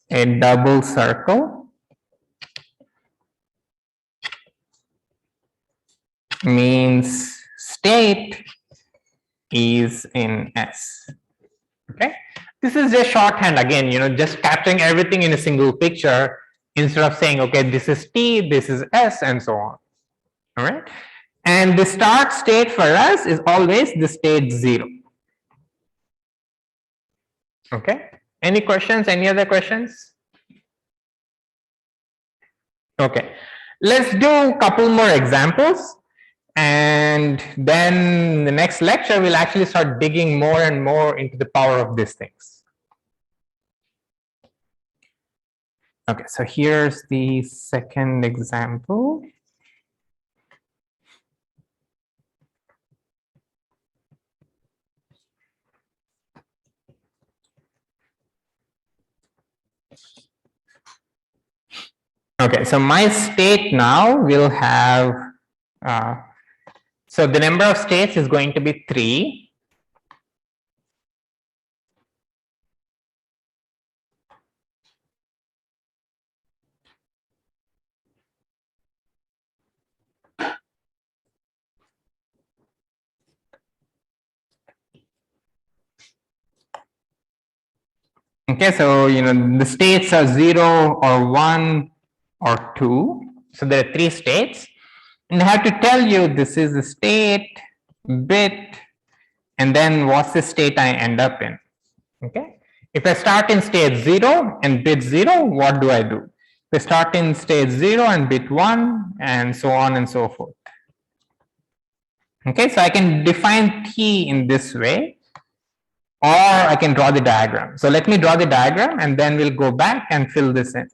a double circle means state is in S. Okay. This is just shorthand again, just capturing everything in a single picture instead of saying, okay, this is T, this is S, and so on. All right. And the start state for us is always the state 0. Okay. Any questions? Any other questions? Okay. Let's do a couple more examples. And then the next lecture, we'll actually start digging more and more into the power of these things. Okay, so here's the second example. Okay, so my state now will have, so the number of states is going to be 3. Okay, so the states are 0 or 1 or 2. So there are 3 states. And I have to tell you this is the state, bit, and then what's the state I end up in. Okay. If I start in state 0 and bit 0, what do I do? If I start in state 0 and bit 1, and so on and so forth. Okay, so I can define T in this way, or I can draw the diagram. So let me draw the diagram and then we'll go back and fill this in.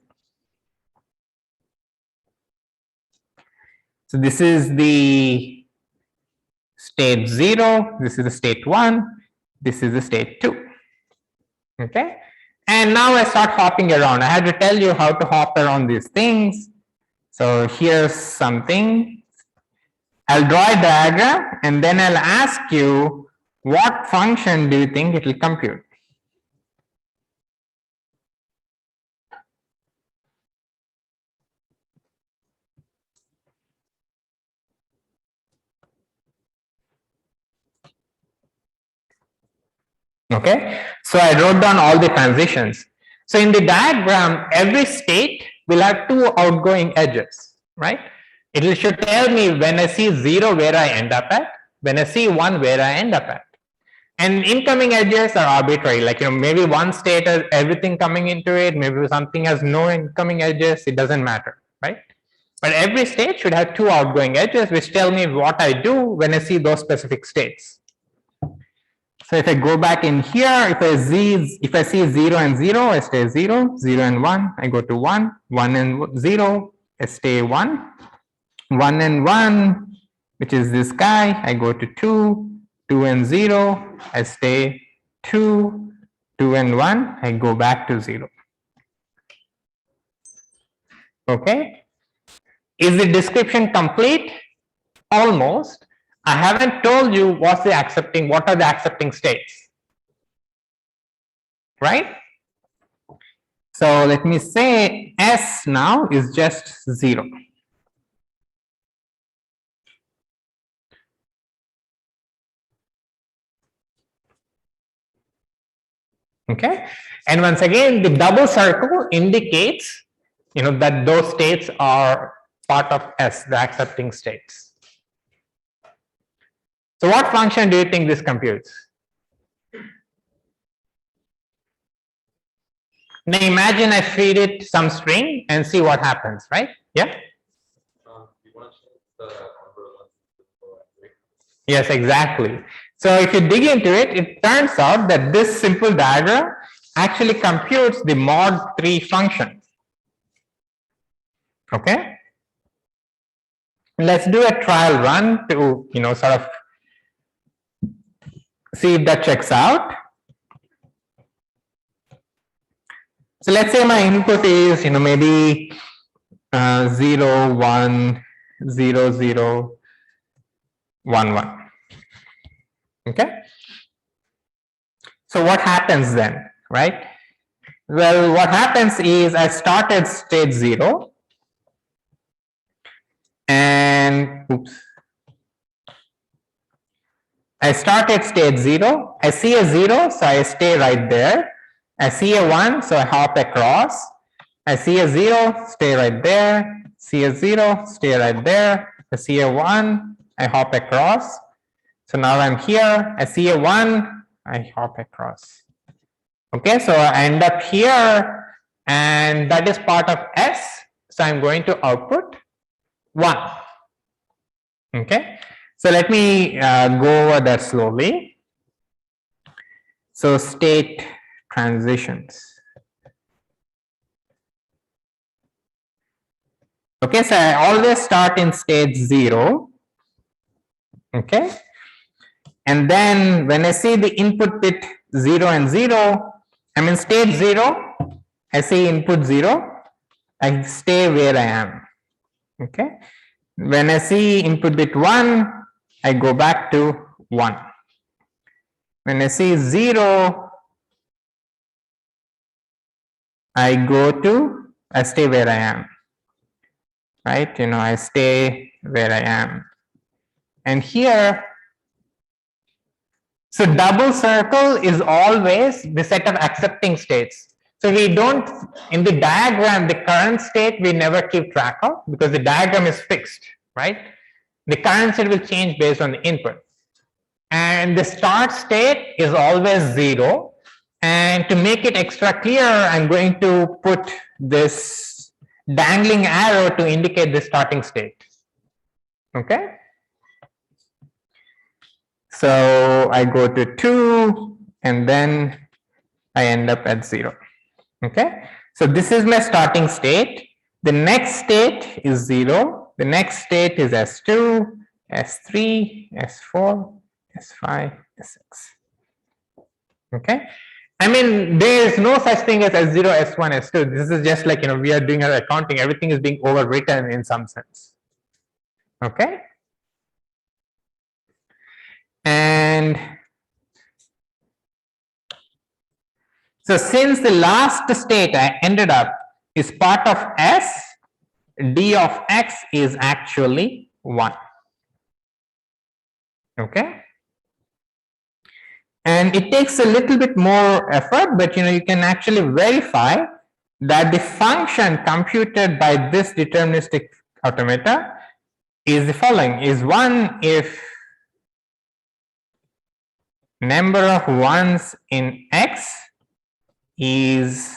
So this is the state 0, this is the state 1, this is the state 2. Okay, and now I start hopping around. I had to tell you how to hop around these things. So here's something. I'll draw a diagram and then I'll ask you, what function do you think it will compute? Okay, so I wrote down all the transitions. So in the diagram, every state will have 2 outgoing edges, right? It should tell me when I see 0 where I end up at, when I see 1 where I end up at. And incoming edges are arbitrary, like maybe one state has everything coming into it, maybe something has no incoming edges, it doesn't matter, right? But every state should have 2 outgoing edges which tell me what I do when I see those specific states. So if I go back in here, if I see 0 and 0, I stay 0, 0 and 1, I go to 1, 1 and 0, I stay 1, 1 and 1, which is this guy, I go to 2, 2 and 0, I stay 2, 2 and 1, I go back to 0. Okay. Is the description complete? Almost. I haven't told you what are the accepting states, right? So let me say S now is just 0. Okay, and once again the double circle indicates that those states are part of S, the accepting states. So what function do you think this computes? Now imagine I feed it some string and see what happens, right? Yeah. You want to change the number of lines. Yes, exactly. So if you dig into it, it turns out that this simple diagram actually computes the mod 3 function. Okay. Let's do a trial run to sort of see if that checks out. So let's say my input is maybe 0 1 0 0 1 1. Okay. So what happens then, right? Well, what happens is I start at state 0 and I start at state 0. I see a 0, so I stay right there. I see a 1, so I hop across. I see a 0, stay right there. See a 0, stay right there. I see a 1, I hop across. So now I'm here. I see a 1, I hop across. Okay, so I end up here, and that is part of S. So I'm going to output 1. Okay, so let me go over that slowly. So state transitions. Okay, so I always start in state 0. Okay, and then when I see the input bit 0 and 0, I'm in state 0. I see input 0. I stay where I am. Okay, when I see input bit 1, I go back to 1. When I see 0, I stay where I am. Right, I stay where I am. And here, so double circle is always the set of accepting states. So we don't, in the diagram, the current state we never keep track of because the diagram is fixed, right? The current state will change based on the input. And the start state is always 0. And to make it extra clear, I'm going to put this dangling arrow to indicate the starting state. Okay. So I go to 2 and then I end up at 0. Okay. So this is my starting state. The next state is 0. The next state is S2, S3, S4, S5, S6. Okay. I mean, there is no such thing as S0, S1, S2. This is just like, we are doing our accounting. Everything is being overwritten in some sense. Okay. And so since the last state I ended up is part of S, d of x is actually 1. Okay. And it takes a little bit more effort, but you can actually verify that the function computed by this deterministic automata is the following: is 1 if number of ones in x is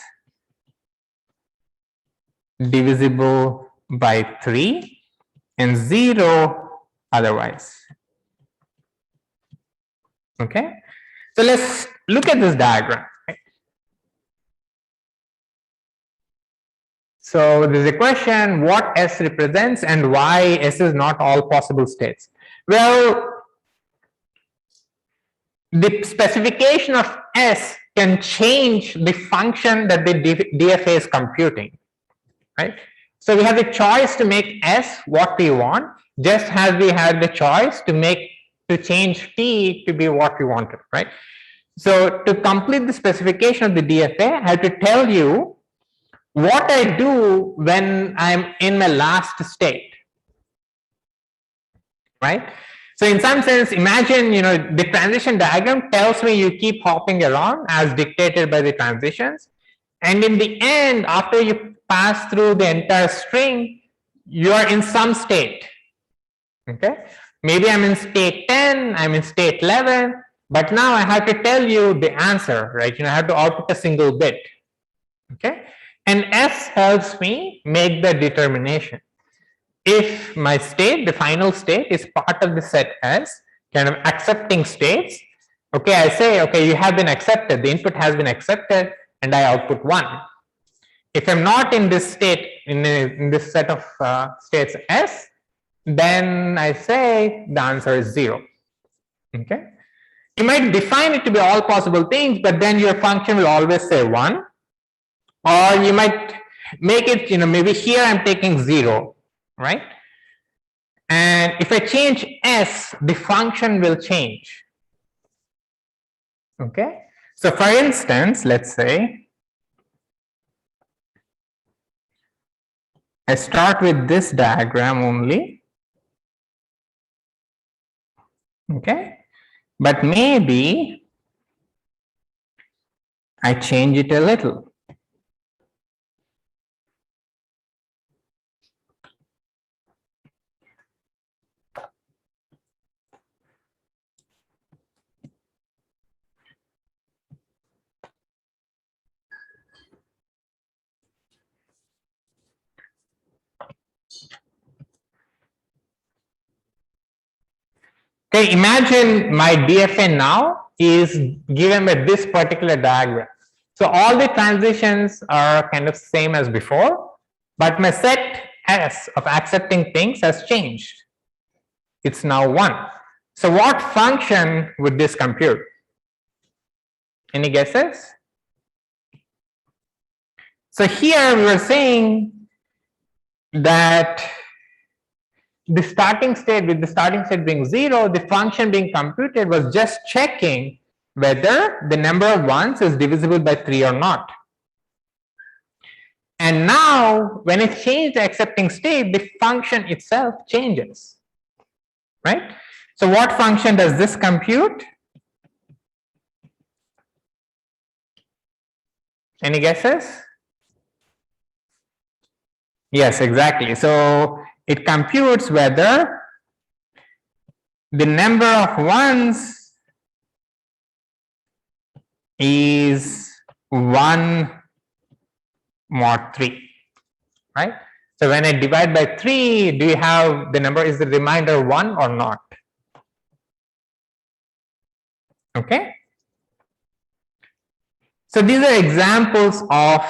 divisible by 3 and 0 otherwise. Okay. So let's look at this diagram. So there's a question what S represents and why S is not all possible states. Well, the specification of S can change the function that the DFA is computing, right? So we have the choice to make S what we want, just as we had the choice to make to change t to be what we wanted, right? So to complete the specification of the DFA, I have to tell you what I do when I'm in my last state, right? So in some sense, imagine, the transition diagram tells me you keep hopping around as dictated by the transitions. And in the end, after you pass through the entire string, you are in some state, okay? Maybe I'm in state 10, I'm in state 11, but now I have to tell you the answer, right? I have to output a single bit, okay? And S helps me make the determination. If my state, the final state, is part of the set S, kind of accepting states, okay, I say, okay, you have been accepted, the input has been accepted, and I output 1. If I'm not in this state, in this set of states S, then I say the answer is 0. Okay. You might define it to be all possible things, but then your function will always say 1. Or you might make it, maybe here I'm taking 0, right? And if I change S, the function will change. Okay. So for instance, let's say I start with this diagram only. Okay. But maybe I change it a little. Okay, imagine my DFA now is given by this particular diagram. So all the transitions are kind of same as before, but my set S of accepting things has changed. It's now 1. So what function would this compute? Any guesses? So here we were saying that the starting state, with the starting state being 0, the function being computed was just checking whether the number of ones is divisible by 3 or not. And now when I change the accepting state, the function itself changes, right? So what function does this compute? Any guesses? Yes, exactly. So it computes whether the number of ones is 1 mod 3, right? So when I divide by 3, do you have the number, is the remainder 1 or not? Okay. So these are examples of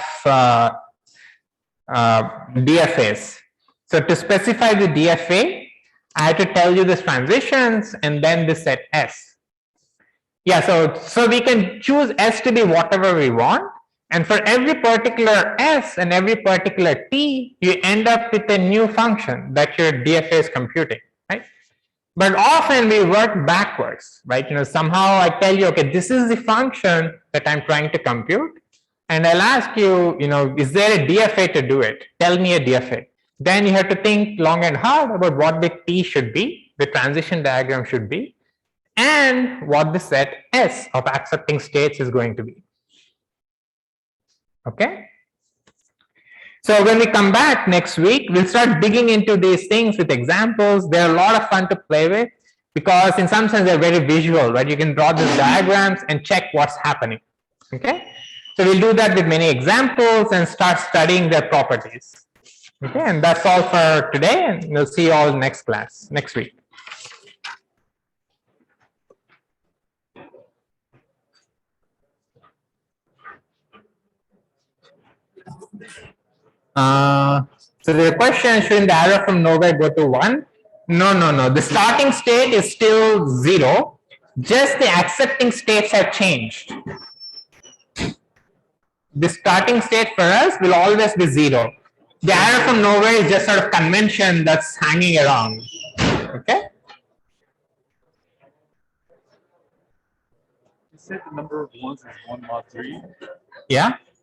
DFAs. So to specify the DFA, I have to tell you the transitions and then the set S. Yeah, so we can choose S to be whatever we want, and for every particular S and every particular T, you end up with a new function that your DFA is computing, right? But often we work backwards, right? Somehow I tell you, okay, this is the function that I'm trying to compute, and I'll ask you, is there a DFA to do it? Tell me a DFA. Then you have to think long and hard about what the T should be, the transition diagram should be, and what the set S of accepting states is going to be. Okay? So when we come back next week, we'll start digging into these things with examples. They're a lot of fun to play with because in some sense they're very visual, right? You can draw these diagrams and check what's happening. Okay? So we'll do that with many examples and start studying their properties. Okay, and that's all for today, and we'll see you all next class, next week. So the question, shouldn't the arrow from nowhere go to 1? No. The starting state is still 0. Just the accepting states have changed. The starting state for us will always be 0. The arrow from nowhere is just sort of convention that's hanging around. Okay. said the number of ones is 1 mod 3. Yeah.